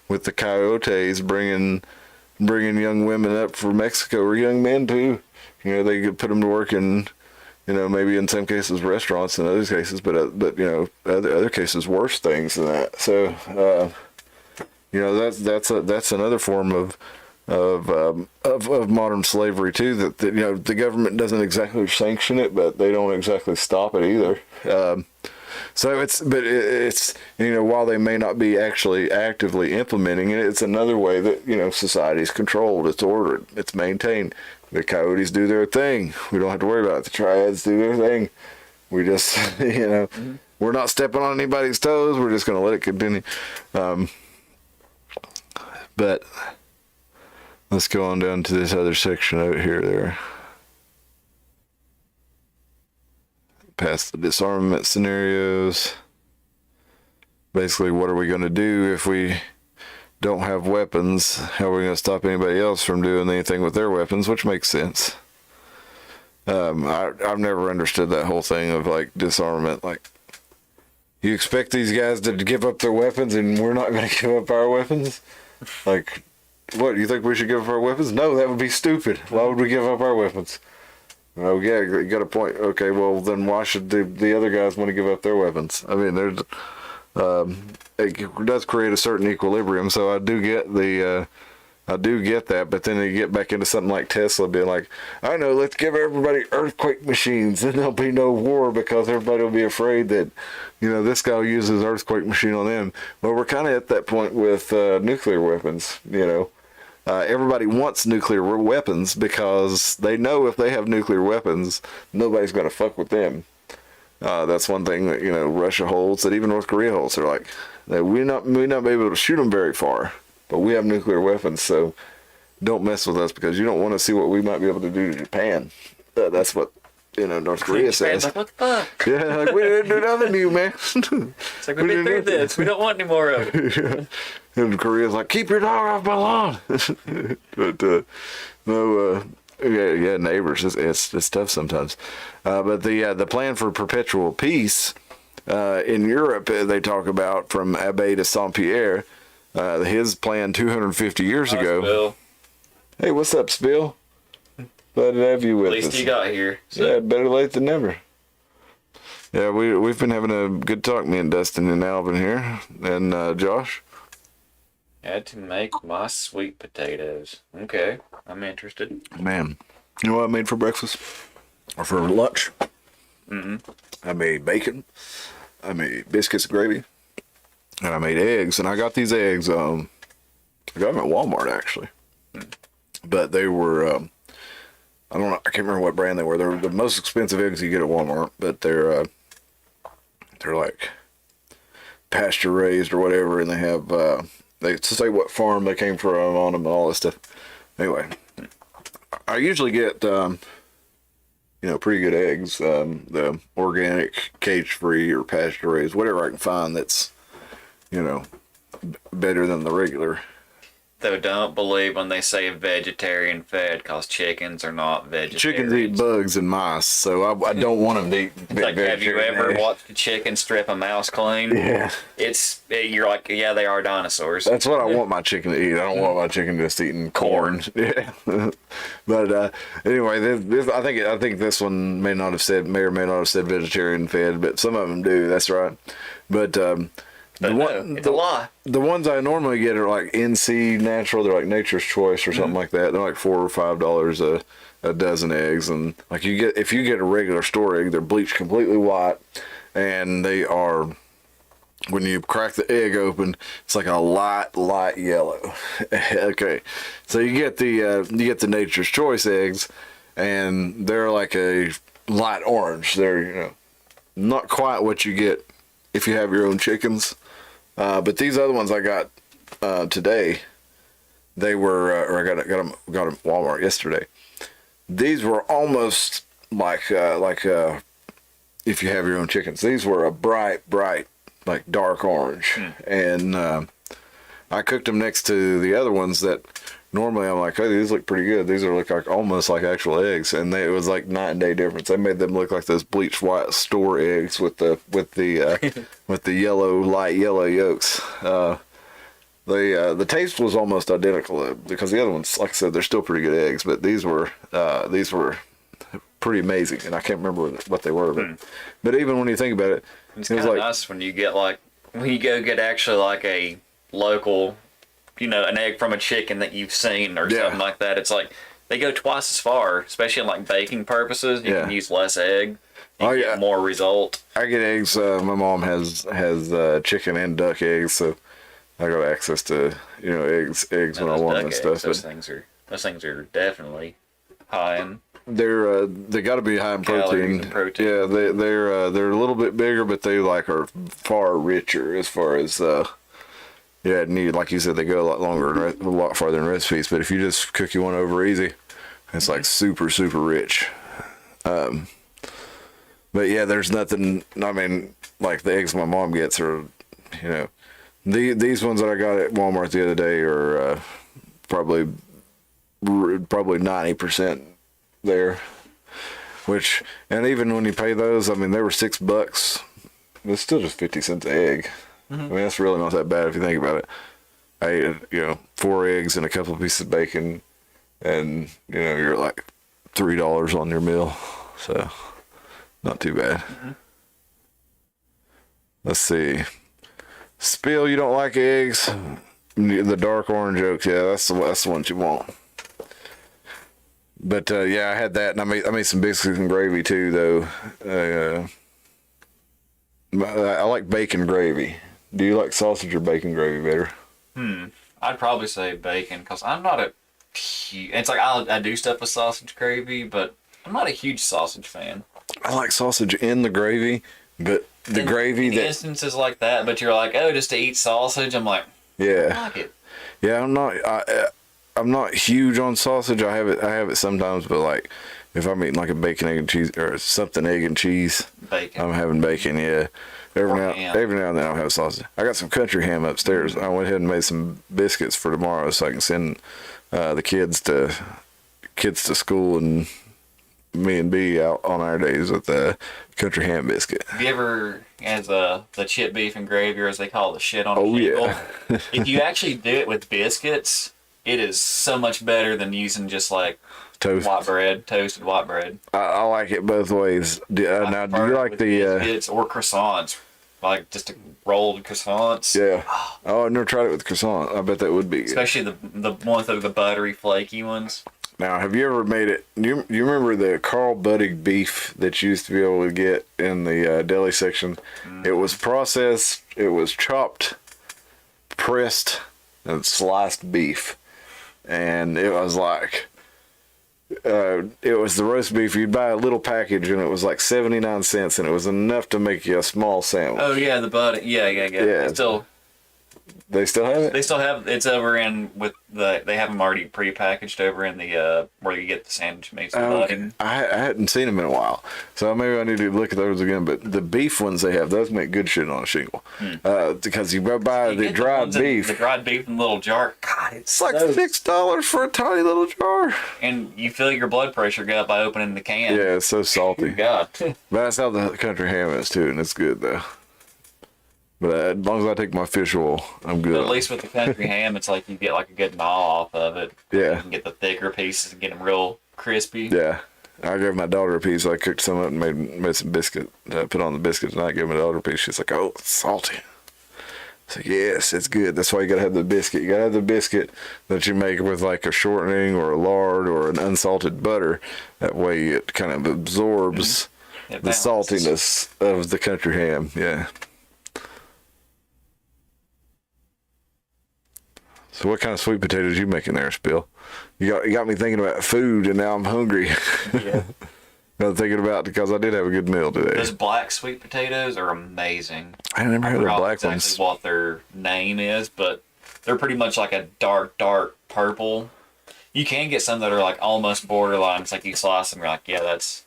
Speaker 6: with the coyotes bringing young women up for Mexico, or young men too. They could put them to work in, maybe in some cases restaurants, in other cases, but other cases worse things than that. So, that's another form of modern slavery too, that the government doesn't exactly sanction it, but they don't exactly stop it either. So it's while they may not be actually actively implementing it, it's another way that society's controlled, it's ordered, it's maintained. The coyotes do their thing, we don't have to worry about it. The triads do their thing, we just we're not stepping on anybody's toes, we're just going to let it continue. But let's go on down to this other section out here there. Past the disarmament scenarios. Basically, what are we going to do if we don't have weapons? How are we going to stop anybody else from doing anything with their weapons? Which makes sense. I've never understood that whole thing of like disarmament. Like, you expect these guys to give up their weapons and we're not going to give up our weapons? Like, what, you think we should give up our weapons? No, that would be stupid. Why would we give up our weapons? Oh, yeah, you got a point. Okay, well, then why should the other guys want to give up their weapons? I mean, it does create a certain equilibrium, so I do get that, but then you get back into something like Tesla being like, I know, let's give everybody earthquake machines, then there'll be no war because everybody will be afraid that, this guy will use his earthquake machine on them. Well, we're kind of at that point with nuclear weapons, everybody wants nuclear weapons because they know if they have nuclear weapons, nobody's going to fuck with them. That's one thing that, Russia holds, that even North Korea holds. They're like, we not be able to shoot them very far, but we have nuclear weapons, so don't mess with us because you don't want to see what we might be able to do to Japan. That's what, North Korea says.
Speaker 3: Like, what the fuck?
Speaker 6: Yeah, like, we didn't do nothing to you, man.
Speaker 3: It's like, we've been through this. We don't want any more of it.
Speaker 6: Yeah. And Korea's like, keep your dog off my lawn. But yeah, neighbors, it's tough sometimes. But the plan for perpetual peace in Europe, they talk about from Abbé de Saint-Pierre, his plan 250 years ago.
Speaker 3: Bill.
Speaker 6: Hey, what's up, Spill? Glad to have you with us.
Speaker 3: At least you got here. So.
Speaker 6: Yeah, better late than never. Yeah, we've been having a good talk, me and Dustin and Alvin here, and Josh.
Speaker 4: Had to make my sweet potatoes. Okay, I'm interested.
Speaker 6: Man, you know what I made for breakfast? Or for lunch? I made bacon. I made biscuits and gravy. And I made eggs. And I got these eggs, I got them at Walmart, actually. But they were, I don't know, I can't remember what brand they were. They're the most expensive eggs you get at Walmart. But they're like pasture raised or whatever. And they have, they say what farm they came from on them and all this stuff. Anyway, I usually get, pretty good eggs. The organic, cage-free or pasture-raised, whatever I can find that's, better than the regular
Speaker 4: though don't believe when they say vegetarian fed, because chickens are not vegetarian.
Speaker 6: Chickens eat bugs and mice, so I don't want them to eat
Speaker 4: Like, have you
Speaker 6: vegetarian
Speaker 4: ever
Speaker 6: eggs.
Speaker 4: watched a chicken strip a mouse clean?
Speaker 6: Yeah.
Speaker 4: You're like, yeah, they are dinosaurs.
Speaker 6: That's what I want my chicken to eat. I don't want my chicken just eating corn. Yeah. But anyway, this I think this one may or may not have said vegetarian fed, but some of them do. That's right. But
Speaker 4: It's a lie.
Speaker 6: the ones I normally get are like NC Natural. They're like Nature's Choice or something like that. They're like $4 or $5 a dozen eggs, and like if you get a regular store egg, they're bleached completely white, and they are. When you crack the egg open, it's like a light yellow. Okay, so you get the Nature's Choice eggs, and they're like a light orange. They're not quite what you get if you have your own chickens. But these other ones I got today, they were or I got them at Walmart yesterday. These were almost like if you have your own chickens. These were a bright like dark orange, and I cooked them next to the other ones that normally I'm like, hey, these look pretty good. These look like almost like actual eggs, and it was like night and day difference. They made them look like those bleached white store eggs with the light yellow yolks. The taste was almost identical because the other ones, like I said, they're still pretty good eggs, but these were pretty amazing, and I can't remember what they were. But even when you think about it,
Speaker 4: It's
Speaker 6: it was
Speaker 4: kind of
Speaker 6: like,
Speaker 4: nice when you get when you go get actually like a local, an egg from a chicken that you've seen or something like that. It's like they go twice as far, especially in like baking purposes. You can use less egg. You get more result.
Speaker 6: I get eggs. My mom has chicken and duck eggs, so I got access to eggs when I want and stuff.
Speaker 4: Those things are definitely high in.
Speaker 6: They got to be high in
Speaker 4: Calories
Speaker 6: protein.
Speaker 4: and protein.
Speaker 6: Yeah, they're a little bit bigger, but they are far richer as far as need, like you said, they go a lot longer, a lot farther in recipes. But if you just cook you one over easy, it's like super rich. But yeah, there's nothing. I mean, like the eggs my mom gets are, these ones that I got at Walmart the other day are probably 90% there. And even when you pay those, I mean, they were $6. It's still just 50 cents an egg. I mean, that's really not that bad if you think about it. I ate, 4 eggs and a couple of pieces of bacon, and you're like $3 on your meal, so not too bad. Let's see. Spill, you don't like eggs? The dark orange yolks, yeah, that's the ones you want. But yeah, I had that, and I made some biscuits and gravy too, though. I like bacon gravy. Do you like sausage or bacon gravy better?
Speaker 4: I'd probably say bacon, because I'm not a huge. It's like I do stuff with sausage gravy, but I'm not a huge sausage fan.
Speaker 6: I like sausage in the gravy, but gravy
Speaker 4: in instances like that. But you're like, oh, just to eat sausage. I'm like, I like it.
Speaker 6: Yeah, I'm not huge on sausage. I have it sometimes, but like if I'm eating like a bacon, egg, and cheese or something egg and cheese,
Speaker 4: Bacon.
Speaker 6: I'm having bacon. Yeah, every now and then I'll have sausage. I got some country ham upstairs. I went ahead and made some biscuits for tomorrow so I can send the kids to school, and me and B out on our days with the country ham biscuit.
Speaker 4: Have you ever, as the chip beef and gravy, or as they call it, the shit on a
Speaker 6: Oh
Speaker 4: shingle?
Speaker 6: yeah.
Speaker 4: If you actually do it with biscuits, it is so much better than using just like
Speaker 6: Toast.
Speaker 4: toasted white bread.
Speaker 6: I like it both ways. Now, do you like the?
Speaker 4: biscuits or croissants? Like just rolled croissants.
Speaker 6: Yeah. Oh, I've never tried it with croissant. I bet that would be good.
Speaker 4: Especially the ones that are the buttery, flaky ones.
Speaker 6: Now, have you ever made it? You remember the Carl Buddig beef that you used to be able to get in the deli section? It was processed. It was chopped, pressed, and sliced beef, and it was like. It was the roast beef. You'd buy a little package, and it was like 79 cents, and it was enough to make you a small sandwich.
Speaker 4: Oh yeah, the butter. Yeah.
Speaker 6: Yeah.
Speaker 2: They still have it?
Speaker 4: They still have it's over in with they have them already pre-packaged over in the where you get the sandwich meats.
Speaker 2: Okay. I hadn't seen them in a while, so maybe I need to look at those again. But the beef ones they have, those make good shit on a shingle. Because you go buy the dried beef.
Speaker 4: The dried beef in the little jar. God,
Speaker 2: It's like $6 for a tiny little jar.
Speaker 4: and you feel your blood pressure go up by opening the can.
Speaker 2: Yeah, it's so salty.
Speaker 4: God.
Speaker 2: But that's how the country ham is too, and it's good though. But as long as I take my fish oil, I'm good.
Speaker 4: But at least with the country ham, it's like you get like a good gnaw off of it.
Speaker 2: Yeah.
Speaker 4: You can get the thicker pieces and get them real crispy.
Speaker 2: Yeah. I gave my daughter a piece. I cooked some up and made some biscuit. Put on the biscuits, and I gave my daughter a piece. She's like, "Oh, it's salty." So yes, it's good. That's why you gotta have the biscuit. You gotta have the biscuit that you make with like a shortening or a lard or an unsalted butter. That way it kind of absorbs
Speaker 4: It
Speaker 2: the
Speaker 4: balances.
Speaker 2: saltiness of the country ham. Yeah. So what kind of sweet potatoes you making there, Spill? You got me thinking about food, and now I'm hungry.
Speaker 4: Yeah.
Speaker 2: I'm thinking about because I did have a good meal today.
Speaker 4: Those black sweet potatoes are amazing.
Speaker 2: I never heard of
Speaker 4: forgot
Speaker 2: black
Speaker 4: exactly
Speaker 2: ones.
Speaker 4: what their name is, but they're pretty much like a dark purple. You can get some that are like almost borderline. It's like you slice them, you're like, yeah, that's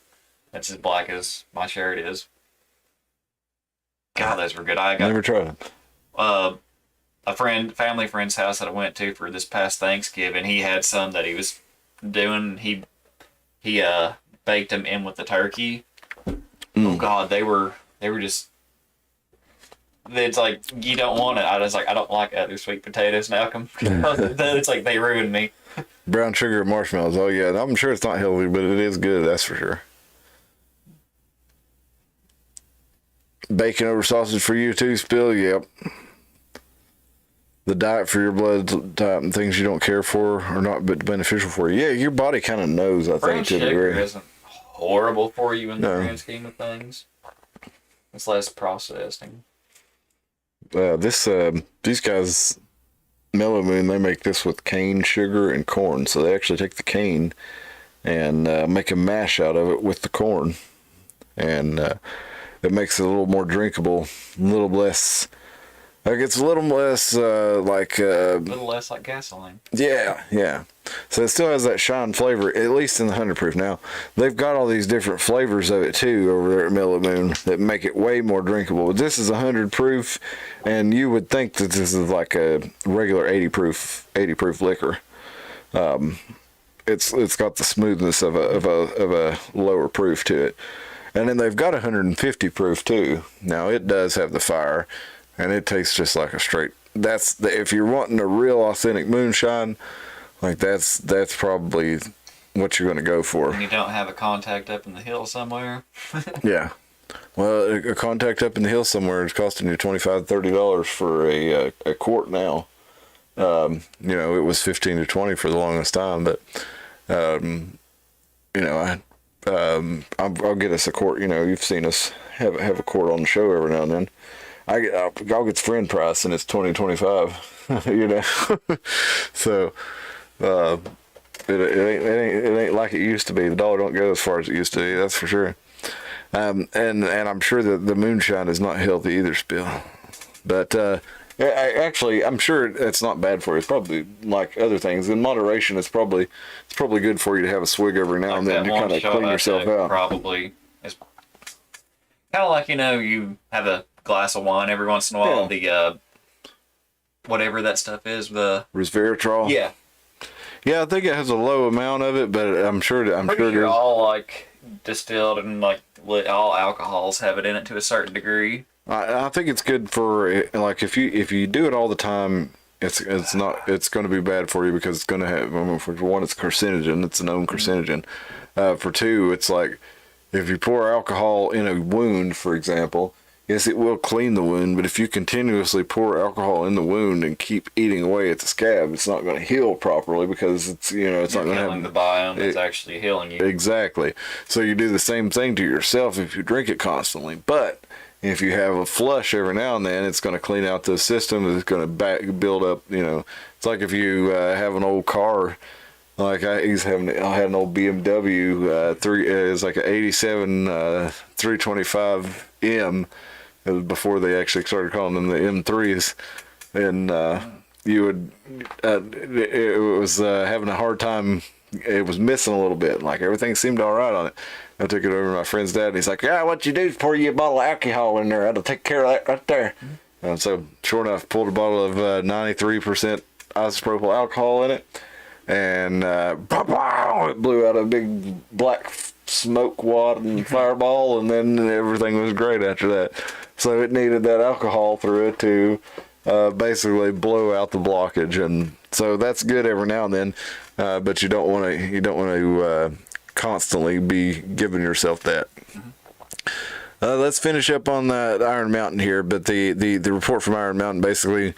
Speaker 4: as black as my shirt is. God, those were good. I got
Speaker 2: Never tried it.
Speaker 4: a family friend's house that I went to for this past Thanksgiving. He had some that he was doing. He baked them in with the turkey. Oh God, they were just. It's like you don't want it. I was like, I don't like other sweet potatoes now. It's like they ruined me.
Speaker 2: Brown sugar and marshmallows. Oh yeah, I'm sure it's not healthy, but it is good. That's for sure. Bacon over sausage for you too, Spill. Yep. The diet for your blood type and things you don't care for are not beneficial for you. Yeah, your body kind of knows, I
Speaker 4: Brown
Speaker 2: think, to a
Speaker 4: sugar
Speaker 2: degree.
Speaker 4: isn't horrible for you in the
Speaker 2: No.
Speaker 4: grand scheme of things. It's less processing.
Speaker 2: These guys, Mellow Moon, they make this with cane sugar and corn. So they actually take the cane and make a mash out of it with the corn. And it makes it a little more drinkable, a little less... Like it's a little less
Speaker 4: A little less like gasoline.
Speaker 2: yeah. So it still has that shine flavor, at least in the 100 proof. Now, they've got all these different flavors of it too over there at Mellow Moon that make it way more drinkable. This is 100 proof, and you would think that this is like a regular 80 proof liquor. It's got the smoothness of a lower proof to it. And then they've got 150 proof too. Now, it does have the fire. And it tastes just like a straight. If you're wanting a real authentic moonshine, like that's probably what you're going to go for.
Speaker 4: And you don't have a contact up in the hill somewhere.
Speaker 2: Yeah. Well, a contact up in the hill somewhere is costing you $25 to $30 for a quart now. It was $15 to $20 for the longest time, but I'll get us a quart. You've seen us have a quart on the show every now and then. I'll get the friend price, and it's $20 to $25. So it ain't like it used to be. The dollar don't go as far as it used to be. That's for sure. And I'm sure that the moonshine is not healthy either, Spill. But I'm sure it's not bad for you. It's probably like other things in moderation. It's probably good for you to have a swig every now and then to kind of clean yourself out.
Speaker 4: Probably it's kind of like you have a glass of wine every once in a while.
Speaker 2: Yeah.
Speaker 4: The whatever that stuff is, the
Speaker 2: Resveratrol.
Speaker 4: yeah.
Speaker 2: Yeah, I think it has a low amount of it, but I'm sure
Speaker 4: Pretty all like distilled and like all alcohols have it in it to a certain degree.
Speaker 2: I think it's good for like if you do it all the time, it's going to be bad for you because it's going to have, for one, it's carcinogen. It's a known carcinogen. For two, it's like if you pour alcohol in a wound, for example. Yes, it will clean the wound, but if you continuously pour alcohol in the wound and keep eating away at the scab, it's not going to heal properly because it's not going to have
Speaker 4: the biome. It's actually healing you.
Speaker 2: Exactly. So you do the same thing to yourself if you drink it constantly. But if you have a flush every now and then, it's going to clean out the system. It's going to build up. It's like if you have an old car. Like I had an old BMW. It's like an '87 325M. It was before they actually started calling them the M3s.
Speaker 6: and you would it was having a hard time. It was missing a little bit. Like everything seemed all right on it. I took it over to my friend's dad, and he's like, "Yeah, what you do is pour you a bottle of alcohol in there. That'll take care of that right there." And so, sure enough, pulled a bottle of 93% isopropyl alcohol in it, and it blew out a big black smoke wad and fireball, and then everything was great after that. So it needed that alcohol through it to basically blow out the blockage, and so that's good every now and then. But you don't want to constantly be giving yourself that. Let's finish up on that Iron Mountain here. But the report from Iron Mountain basically,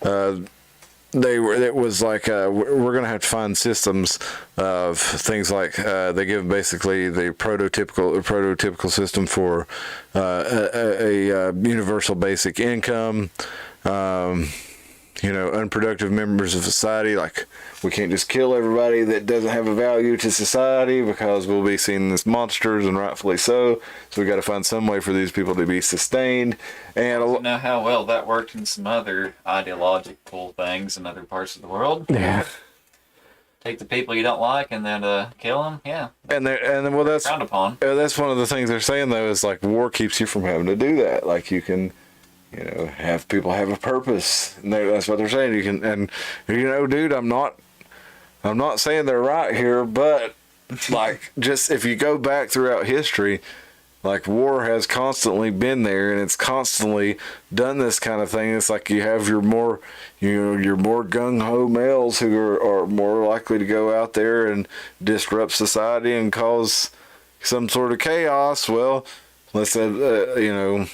Speaker 6: it was like we're gonna have to find systems of things like they give basically the prototypical system for a universal basic income. Unproductive members of society, like we can't just kill everybody that doesn't have a value to society because we'll be seen as monsters, and rightfully so. So we got to find some way for these people to be sustained. And
Speaker 4: You know how well that worked in some other ideological things in other parts of the world?
Speaker 6: yeah,
Speaker 4: Take the people you don't like and then kill them? Yeah.
Speaker 6: and well, that's
Speaker 4: Frowned upon.
Speaker 6: that's one of the things they're saying though, is like war keeps you from having to do that. Like you can, have people have a purpose, and that's what they're saying. You can, and dude, I'm not saying they're right here, but like just if you go back throughout history, like war has constantly been there, and it's constantly done this kind of thing. It's like you have your more gung ho males who are more likely to go out there and disrupt society and cause some sort of chaos. Well, let's say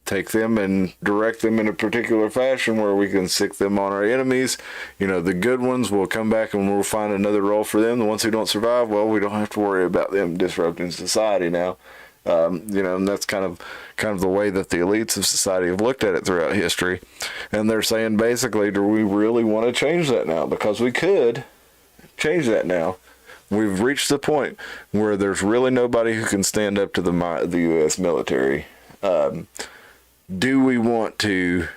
Speaker 6: take them and direct them in a particular fashion where we can sick them on our enemies. The good ones will come back and we'll find another role for them. The ones who don't survive, well, we don't have to worry about them disrupting society now. And that's kind of the way that the elites of society have looked at it throughout history. And they're saying basically, do we really want to change that now? Because we could change that now. We've reached the point where there's really nobody who can stand up to the U.S. military. Do we want to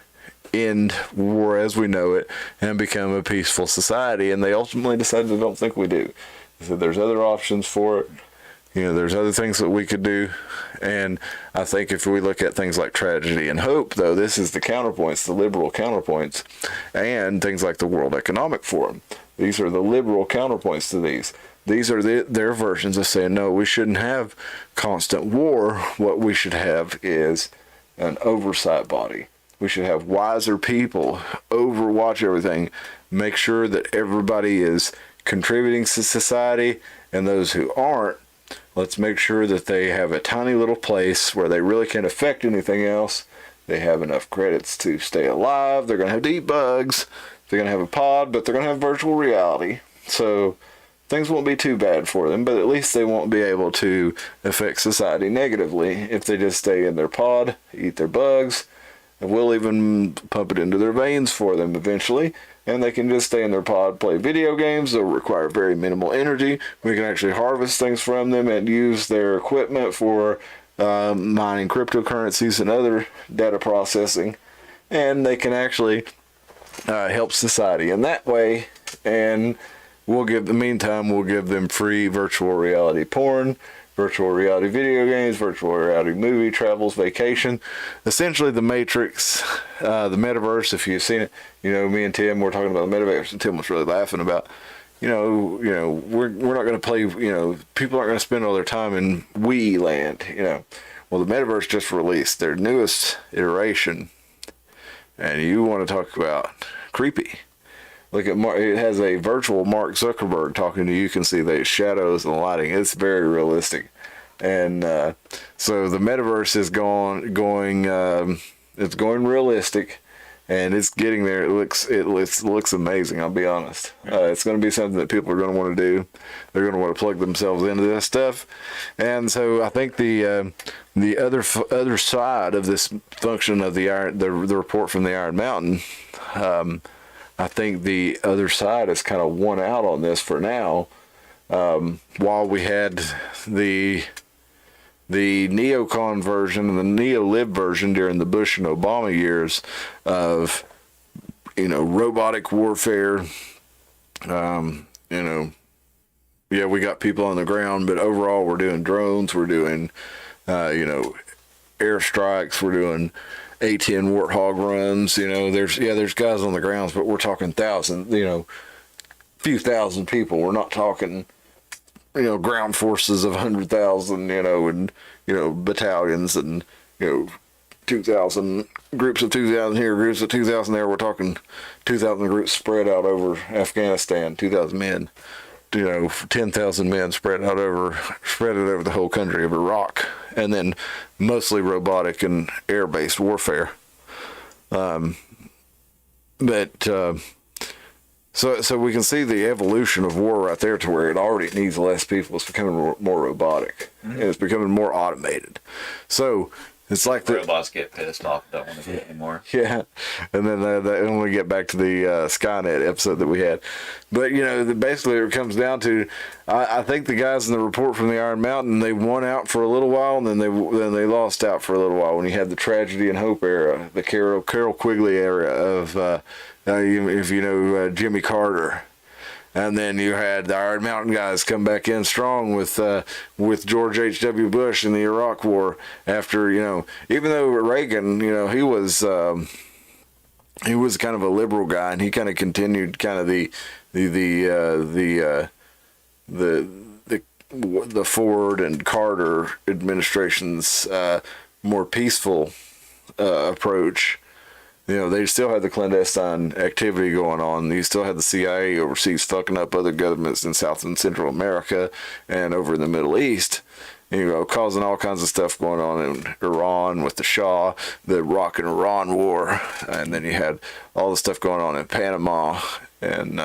Speaker 6: end war as we know it and become a peaceful society? And they ultimately decided they don't think we do. They said there's other options for it. There's other things that we could do. And I think if we look at things like tragedy and hope, though, this is the counterpoints, the liberal counterpoints, and things like the World Economic Forum. These are the liberal counterpoints to these. These are their versions of saying, no, we shouldn't have constant war. What we should have is an oversight body. We should have wiser people overwatch everything, make sure that everybody is contributing to society, and those who aren't, let's make sure that they have a tiny little place where they really can't affect anything else. They have enough credits to stay alive. They're going to have to eat bugs. They're going to have a pod, but they're going to have virtual reality. So things won't be too bad for them, but at least they won't be able to affect society negatively if they just stay in their pod, eat their bugs, and we'll even pump it into their veins for them eventually, and they can just stay in their pod, play video games. They'll require very minimal energy. We can actually harvest things from them and use their equipment for mining cryptocurrencies and other data processing, and they can actually help society in that way. And we'll give them free virtual reality porn, virtual reality video games, virtual reality movie, travels, vacation. Essentially the Matrix, the metaverse, if you've seen it, me and Tim were talking about the metaverse, and Tim was really laughing about, we're not going to play, people aren't going to spend all their time in Wii land, Well, the metaverse just released their newest iteration, and you want to talk about creepy. Look at it has a virtual Mark Zuckerberg talking to you. You can see the shadows and the lighting. It's very realistic, and so the metaverse is it's going realistic, and it's getting there. It looks amazing. I'll be honest. It's going to be something that people are going to want to do. They're going to want to plug themselves into this stuff, and so I think the other side of this function of the report from the Iron Mountain. I think the other side has kind of won out on this for now. While we had the neocon version and the neo-lib version during the Bush and Obama years of robotic warfare. Yeah, we got people on the ground, but overall we're doing drones, we're doing, airstrikes, we're doing A-10 Warthog runs. There's guys on the grounds, but we're talking thousands, few thousand people. We're not talking, ground forces of 100,000, and, battalions and, 2,000 groups of 2,000 here, groups of 2,000 there. We're talking 2,000 groups spread out over Afghanistan, 2,000 men, 10,000 men spread it over the whole country of Iraq, and then mostly robotic and air-based warfare. So we can see the evolution of war right there to where it already needs less people. It's becoming more robotic. And it's becoming more automated. So it's like the
Speaker 4: robots get pissed off, don't want to do it anymore.
Speaker 6: Yeah, and then when we get back to the Skynet episode that we had, but basically it comes down to, I think the guys in the report from the Iron Mountain, they won out for a little while, and then they lost out for a little while when you had the Tragedy and Hope era, the Carol Quigley era of if Jimmy Carter. And then you had the Iron Mountain guys come back in strong with George H.W. Bush in the Iraq War after, even though Reagan, he was kind of a liberal guy, and he kind of continued kind of the Ford and Carter administration's more peaceful approach. They still had the clandestine activity going on. You still had the CIA overseas fucking up other governments in South and Central America and over in the Middle East, causing all kinds of stuff going on in Iran with the Shah, the Iraq and Iran war, and then you had all the stuff going on in Panama and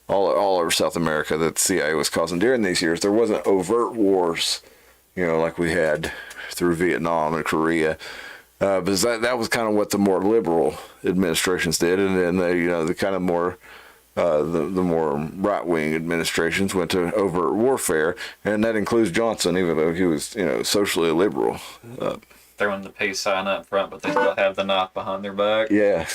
Speaker 6: all over South America that the CIA was causing during these years. There wasn't overt wars, like we had through Vietnam and Korea. Because that was kind of what the more liberal administrations did, and then the kind of more the more right-wing administrations went to overt warfare, and that includes Johnson, even though he was socially liberal.
Speaker 4: Throwing the peace sign up front, but they still have the knife behind their back.
Speaker 6: Yeah.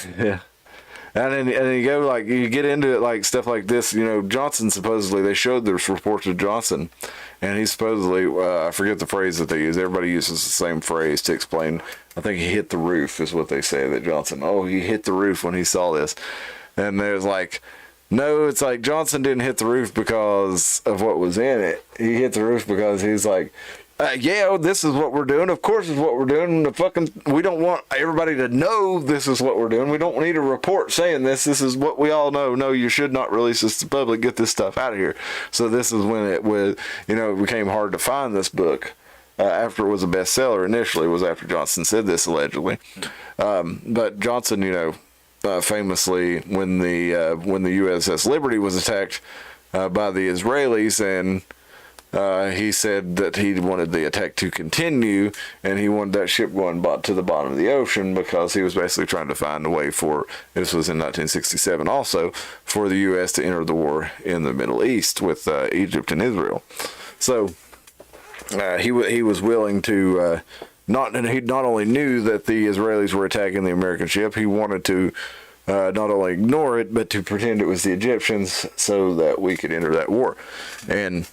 Speaker 6: And then you get into it like stuff like this. Johnson supposedly, they showed this reports of Johnson, and he supposedly I forget the phrase that they use. Everybody uses the same phrase to explain. I think he hit the roof is what they say that Johnson. Oh, he hit the roof when he saw this, and there's like, no, it's like Johnson didn't hit the roof because of what was in it. He hit the roof because he's like, this is what we're doing. Of course, it's what we're doing. We don't want everybody to know this is what we're doing. We don't need a report saying this. This is what we all know. No, you should not release this to the public. Get this stuff out of here. So this is when it became hard to find this book. After it was a bestseller initially, was after Johnson said this allegedly. But Johnson, famously, when the USS Liberty was attacked by the Israelis, and he said that he wanted the attack to continue, and he wanted that ship going to the bottom of the ocean because he was basically trying to find a way this was in 1967 also, for the U.S. to enter the war in the Middle East with Egypt and Israel. So he was willing to he not only knew that the Israelis were attacking the American ship, he wanted to not only ignore it, but to pretend it was the Egyptians so that we could enter that war. And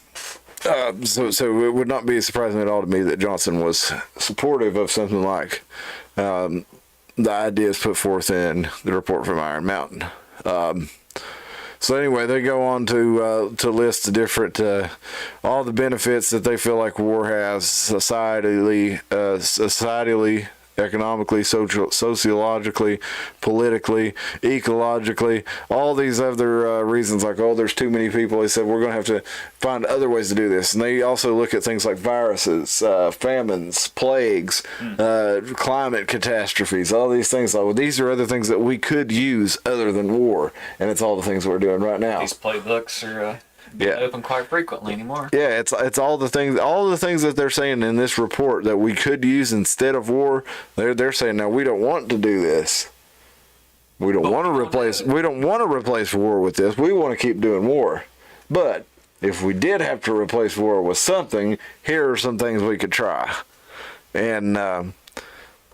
Speaker 6: so it would not be surprising at all to me that Johnson was supportive of something like the ideas put forth in the report from Iron Mountain. So anyway, they go on to list the different all the benefits that they feel like war has societally, economically, sociologically, politically, ecologically, all these other reasons, like, there's too many people. They said, we're going to have to find other ways to do this. And they also look at things like viruses, famines, plagues, climate catastrophes, all these things. Like, these are other things that we could use other than war. And it's all the things we're doing right now.
Speaker 4: These playbooks are open quite frequently anymore.
Speaker 6: Yeah, it's all the things that they're saying in this report that we could use instead of war. They're saying, now, we don't want to do this. We don't want to replace war with this. We want to keep doing war. But if we did have to replace war with something, here are some things we could try. And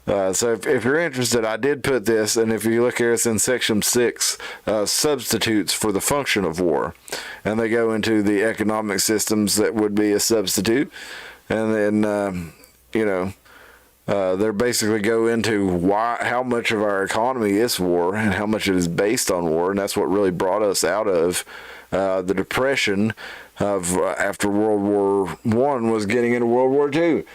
Speaker 6: So if you're interested, I did put this, and if you look here, it's in section 6, substitutes for the function of war. And they go into the economic systems that would be a substitute. And then, they basically go into how much of our economy is war and how much it is based on war. And that's what really brought us out of the depression of after World War I was getting into World War II.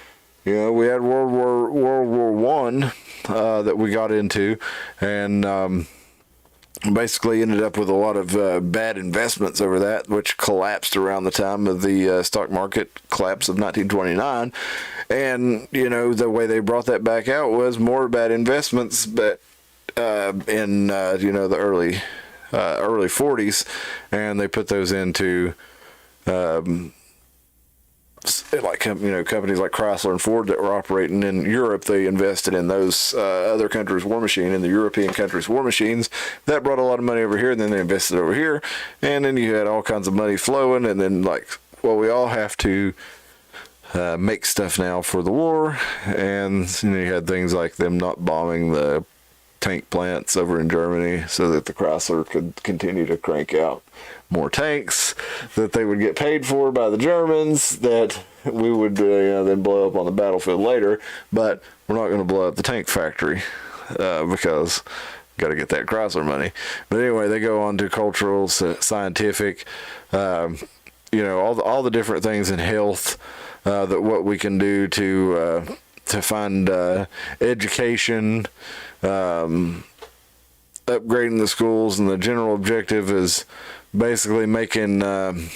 Speaker 6: We had World War One that we got into, and basically ended up with a lot of bad investments over that, which collapsed around the time of the stock market collapse of 1929. And the way they brought that back out was more bad investments, but in the early 40s, and they put those into companies like Chrysler and Ford that were operating in Europe. They invested in those other countries' war machine, in the European countries' war machines. That brought a lot of money over here, and then they invested over here, and then you had all kinds of money flowing, and then we all have to make stuff now for the war, and you had things like them not bombing the tank plants over in Germany so that the Chrysler could continue to crank out more tanks that they would get paid for by the Germans that we would then blow up on the battlefield later. But we're not going to blow up the tank factory because got to get that Chrysler money. But anyway, they go on to cultural, scientific, all the different things in health, that what we can do to find education, upgrading the schools, and the general objective is basically making an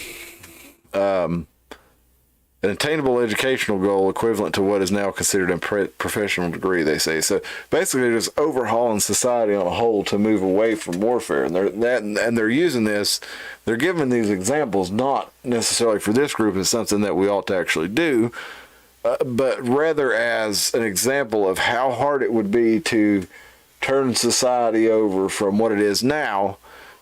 Speaker 6: attainable educational goal equivalent to what is now considered a professional degree, they say. So basically just overhauling society on a whole to move away from warfare. And they're using this, they're giving these examples not necessarily for this group as something that we ought to actually do, but rather as an example of how hard it would be to turn society over from what it is now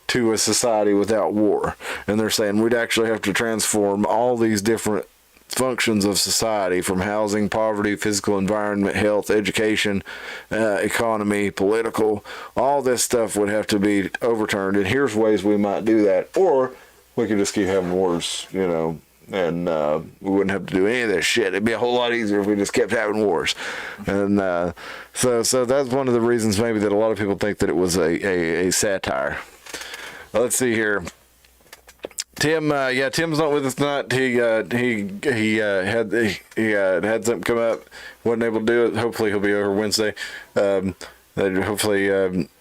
Speaker 6: to a society without war. And they're saying we'd actually have to transform all these different functions of society, from housing, poverty, physical environment, health, education, economy, political. All this stuff would have to be overturned, and here's ways we might do that. Or we could just keep having wars, and we wouldn't have to do any of that shit. It'd be a whole lot easier if we just kept having wars. And so that's one of the reasons maybe that a lot of people think that it was a satire. Let's see here. Tim, Tim's not with us tonight. He had something come up, wasn't able to do it. Hopefully he'll be over Wednesday. Hopefully,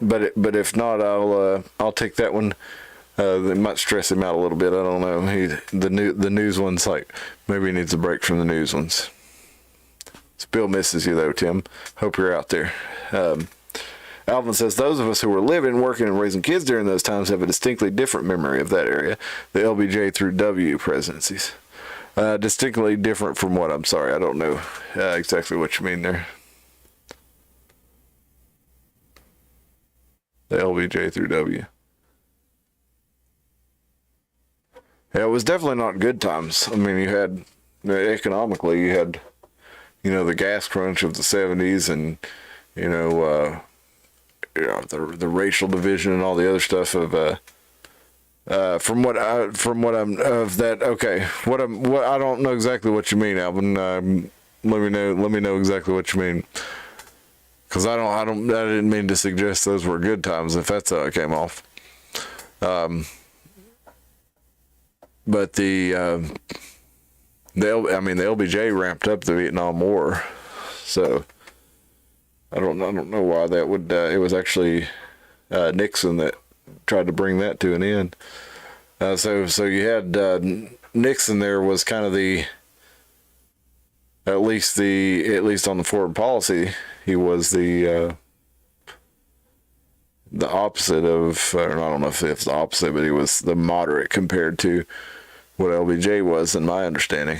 Speaker 6: but if not, I'll take that one. It might stress him out a little bit. I don't know. The news ones, like, maybe he needs a break from the news ones. Bill misses you though, Tim. Hope you're out there. Alvin says, those of us who were living, working, and raising kids during those times have a distinctly different memory of that area, the LBJ through W presidencies. Distinctly different from what? I'm sorry, I don't know exactly what you mean there. The LBJ through W. Yeah, it was definitely not good times. I mean, you had, economically, you had, the gas crunch of the 70s, and, the racial division and all the other stuff of I don't know exactly what you mean, Alvin. Let me know exactly what you mean, because I didn't mean to suggest those were good times if that's how it came off. But the LBJ ramped up the Vietnam War, so I don't know why that would. It was actually Nixon that tried to bring that to an end. So you had Nixon. There was kind of at least on the foreign policy, he was the opposite of. I don't know if it's the opposite, but he was the moderate compared to what LBJ was, in my understanding.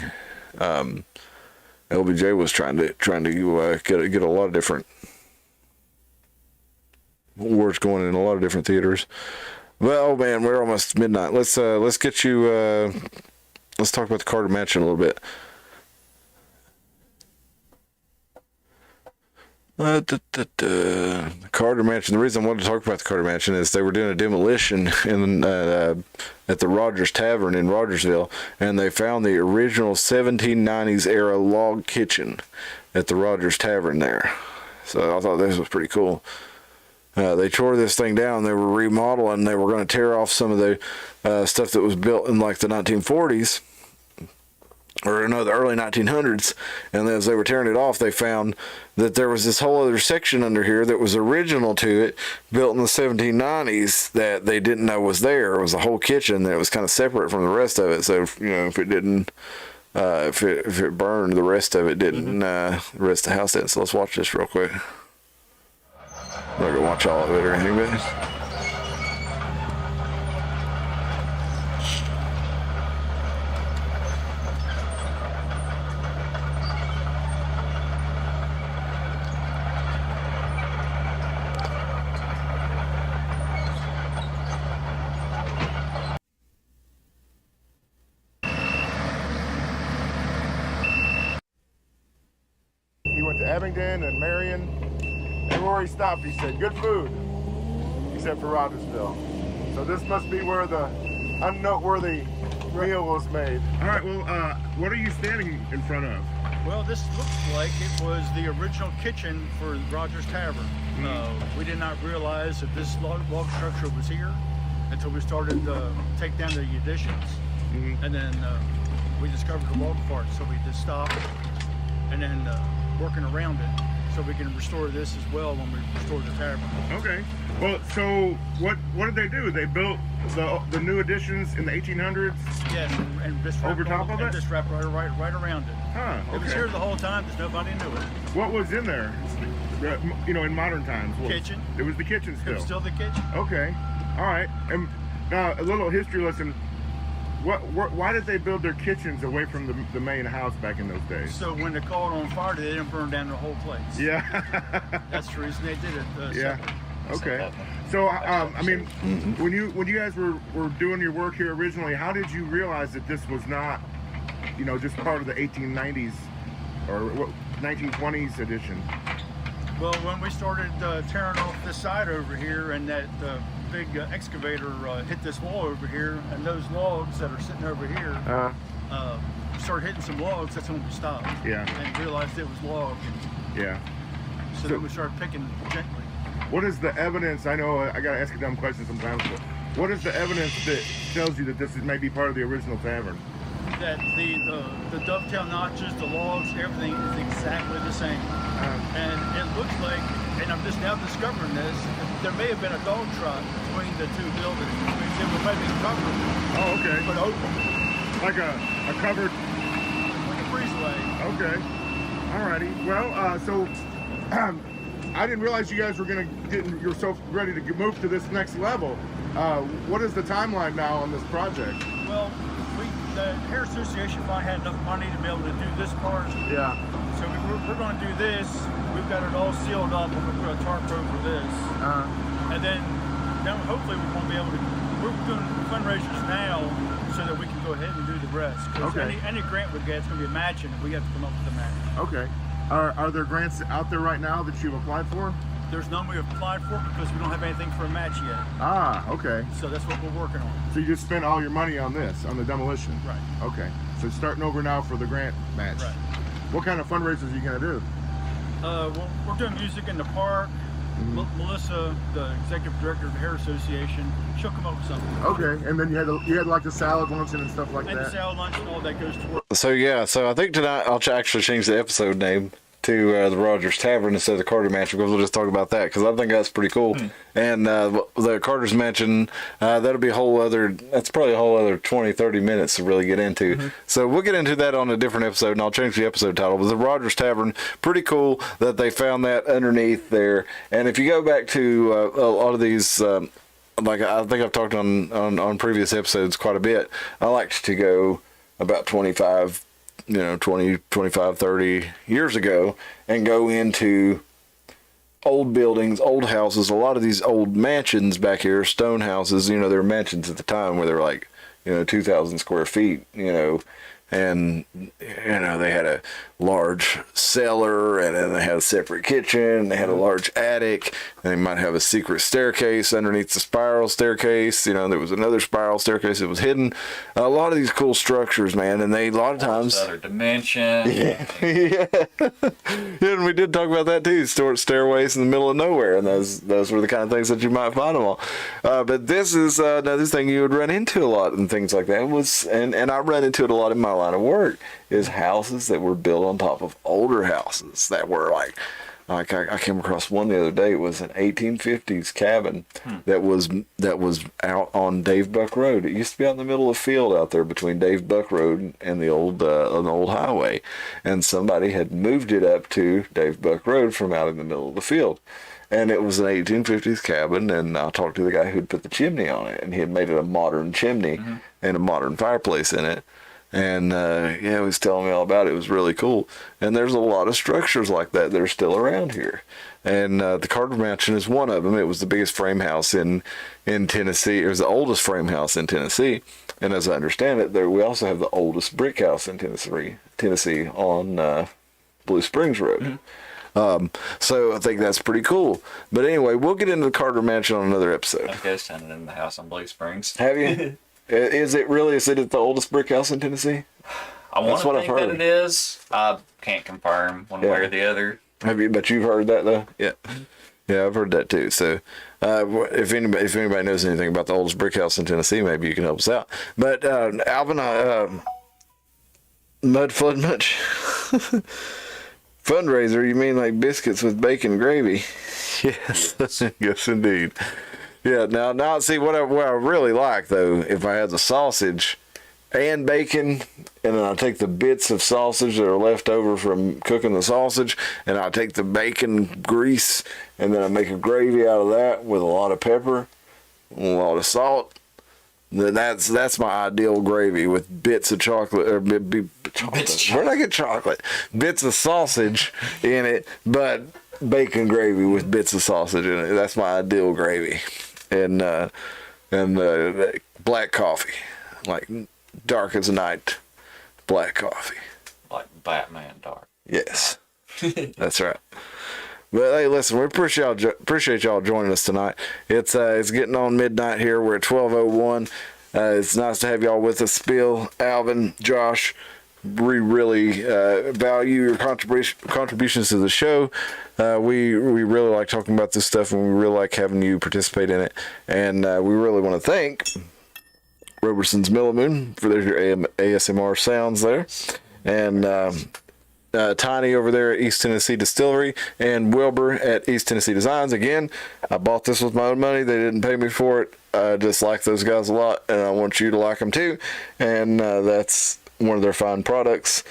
Speaker 6: LBJ was trying to get a lot of different wars going in a lot of different theaters. Well, man, we're almost midnight. Let's get you. Let's talk about the Carter match in a little bit. The Carter Mansion. The reason I wanted to talk about the Carter Mansion is they were doing a demolition at the Rogers Tavern in Rogersville, and they found the original 1790s era log kitchen at the Rogers Tavern there. So I thought this was pretty cool. They tore this thing down. They were remodeling. They were going to tear off some of the stuff that was built in like the 1940s. Or no, the early 1900s, and as they were tearing it off, they found that there was this whole other section under here that was original to it, built in the 1790s, that they didn't know was there. It was a whole kitchen that was kind of separate from the rest of it. So if it didn't, if it burned, the rest of it didn't. The rest of the house didn't. So let's watch this real quick. I'm not gonna watch all of it or anything, but.
Speaker 7: He went to Abingdon and Marion. Everywhere he stopped, he said, good food, except for Rogersville. So this must be where the unnoteworthy meal was made. All right, well, what are you standing in front of?
Speaker 8: Well, this looks like it was the original kitchen for Rogers Tavern. We did not realize that this log structure was here until we started to take down the additions. And then we discovered the log part, so we just stopped and then working around it so we can restore this as well when we restore the tavern.
Speaker 7: Okay. Well, so what did they do? They built the new additions in the 1800s?
Speaker 8: Yes, and just
Speaker 7: over top of it?
Speaker 8: Just wrapped right around it.
Speaker 7: Huh, okay.
Speaker 8: It was here the whole time, just nobody knew it.
Speaker 7: What was in there? In modern times?
Speaker 8: Kitchen.
Speaker 7: It was the kitchen still?
Speaker 8: It was still the kitchen.
Speaker 7: Okay. All right. And a little history lesson. Why did they build their kitchens away from the main house back in those days?
Speaker 8: So when they caught on fire, they didn't burn down the whole place.
Speaker 7: Yeah.
Speaker 8: That's the reason they did it.
Speaker 7: Yeah.
Speaker 8: Separate.
Speaker 7: Okay. So I mean, when you guys were doing your work here originally, how did you realize that this was not, just part of the 1890s or 1920s edition?
Speaker 8: Well, when we started tearing off this side over here, and that big excavator hit this wall over here, and those logs that are sitting over here started hitting some logs, that's when we stopped.
Speaker 7: Yeah.
Speaker 8: And realized it was log.
Speaker 7: Yeah.
Speaker 8: So then we started picking gently.
Speaker 7: What is the evidence? I know I gotta ask a dumb question sometimes, but what is the evidence that tells you that this is maybe part of the original tavern?
Speaker 8: That the dovetail notches, the logs, everything is exactly the same. And it looks like, and I'm just now discovering this, there may have been a dog trot between the two buildings. It was maybe covered.
Speaker 7: Oh, okay.
Speaker 8: But open.
Speaker 7: Like a covered.
Speaker 8: Like a breezeway.
Speaker 7: Okay. Alrighty. Well, so I didn't realize you guys were you're so ready to move to this next level. What is the timeline now on this project?
Speaker 8: Well, the Hair Association finally had enough money to be able to do this part.
Speaker 7: Yeah.
Speaker 8: So we're going to do this. We've got it all sealed up, and we're going to tarp over this. And then hopefully we're going to be able to. We're doing fundraisers now so that we can go ahead and do the rest.
Speaker 7: Okay.
Speaker 8: Any grant we get, it's going to be a match, and we have to come up with a match.
Speaker 7: Okay. Are there grants out there right now that you've applied for?
Speaker 8: There's none we have applied for because we don't have anything for a match yet.
Speaker 7: Ah, okay.
Speaker 8: So that's what we're working on.
Speaker 7: So you just spent all your money on this, on the demolition?
Speaker 8: Right.
Speaker 7: Okay. So starting over now for the grant match.
Speaker 8: Right.
Speaker 7: What kind of fundraisers are you going to do?
Speaker 8: Well, we're doing music in the park. Melissa, the executive director of the Hair Association, she'll come up with something.
Speaker 7: Okay, and then you had like the salad luncheon and stuff like
Speaker 8: And
Speaker 7: that.
Speaker 8: the salad lunch and all that goes towards.
Speaker 2: So I think tonight I'll actually change the episode name to the Rogers Tavern instead of the Carter Mansion, because we'll just talk about that, because I think that's pretty cool. And the Carter's Mansion, that'll be that's probably a whole other 20-30 minutes to really get into. So we'll get into that on a different episode, and I'll change the episode title. But the Rogers Tavern, pretty cool that they found that underneath there. And if you go back to a lot of these, like I think I've talked on previous episodes quite a bit, I like to go about 25, 25, 30 years ago and go into old buildings, old houses. A lot of these old mansions back here, stone houses, they were mansions at the time where they're like, 2,000 square feet,
Speaker 6: and they had a large cellar, and then they had a separate kitchen. They had a large attic, and they might have a secret staircase underneath the spiral staircase. There was another spiral staircase that was hidden. A lot of these cool structures, man, and they a lot of times
Speaker 4: Other dimension.
Speaker 6: yeah. And we did talk about that too. Stairways in the middle of nowhere, and those were the kind of things that you might find them on. But this is another thing you would run into a lot and things like that. And I run into it a lot in my line of work, is houses that were built on top of older houses that were like I came across one the other day. It was an 1850s cabin that was out on Dave Buck Road. It used to be out in the middle of the field out there between Dave Buck Road and the old highway, and somebody had moved it up to Dave Buck Road from out in the middle of the field. And it was an 1850s cabin, and I talked to the guy who'd put the chimney on it, and he had made it a modern chimney and a modern fireplace in it. And he was telling me all about it. It was really cool. And there's a lot of structures like that are still around here. And the Carter Mansion is one of them. It was the biggest frame house in Tennessee. It was the oldest frame house in Tennessee. And as I understand it, we also have the oldest brick house in Tennessee on Blue Springs Road. So I think that's pretty cool. But anyway, we'll get into the Carter Mansion on another episode.
Speaker 4: I've ghost hunted in the house on Blue Springs.
Speaker 6: Have you? Is it the oldest brick house in Tennessee?
Speaker 4: I want to think that it is. I can't confirm one way or the other.
Speaker 6: Have you? But you've heard that though. Yeah, I've heard that too. So, if anybody knows anything about the oldest brick house in Tennessee, maybe you can help us out. But Alvin, Mud Flood Much fundraiser? You mean like biscuits with bacon gravy? Yes, yes indeed. Yeah, now see what I really like though, if I had the sausage and bacon, and then I take the bits of sausage that are left over from cooking the sausage, and I take the bacon grease, and then I make a gravy out of that with a lot of pepper, a lot of salt. Then that's my ideal gravy, with bits of chocolate or chocolate. Where did I get chocolate? Bits of sausage in it, but bacon gravy with bits of sausage in it. That's my ideal gravy. And black coffee, like dark as night, black coffee,
Speaker 4: Like Batman dark.
Speaker 6: yes. That's right. But hey, listen, we appreciate y'all joining us tonight. It's getting on midnight here. We're at 12:01. It's nice to have y'all with us. Bill, Alvin, Josh, we really value your contributions to the show. We really like talking about this stuff, and we really like having you participate in it. And we really want to thank Roberson's Millimoon for their ASMR sounds there, and Tiny over there at East Tennessee Distillery, and Wilbur at East Tennessee Designs. Again, I bought this with my own money. They didn't pay me for it. I just like those guys a lot, and I want you to like them too. And that's one of their fine products.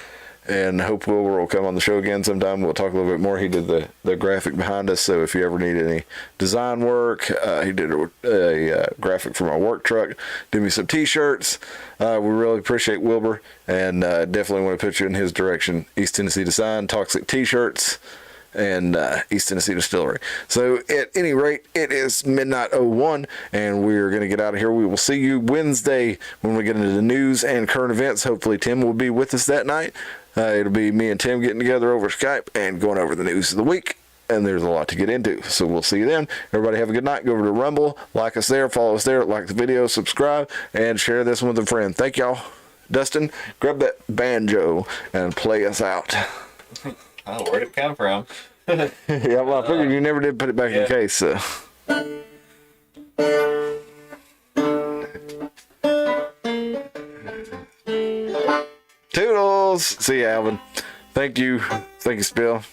Speaker 6: And hope Wilbur will come on the show again sometime. We'll talk a little bit more. He did the graphic behind us, so if you ever need any design work, he did a graphic for my work truck. Did me some t-shirts. We really appreciate Wilbur, and definitely want to put you in his direction. East Tennessee Design, Toxic T-shirts, and East Tennessee Distillery. So at any rate, it is midnight 01, and we're going to get out of here. We will see you Wednesday when we get into the news and current events. Hopefully Tim will be with us that night. It'll be me and Tim getting together over Skype and going over the news of the week, and there's a lot to get into. So we'll see you then. Everybody have a good night. Go over to Rumble, like us there, follow us there, like the video, subscribe, and share this one with a friend. Thank y'all. Dustin, grab that banjo and play us out.
Speaker 4: Oh, where'd it come from?
Speaker 6: Yeah, well, I figured you never did put it back in the case, so. Toodles! See you, Alvin. Thank you. Thank you, Spill.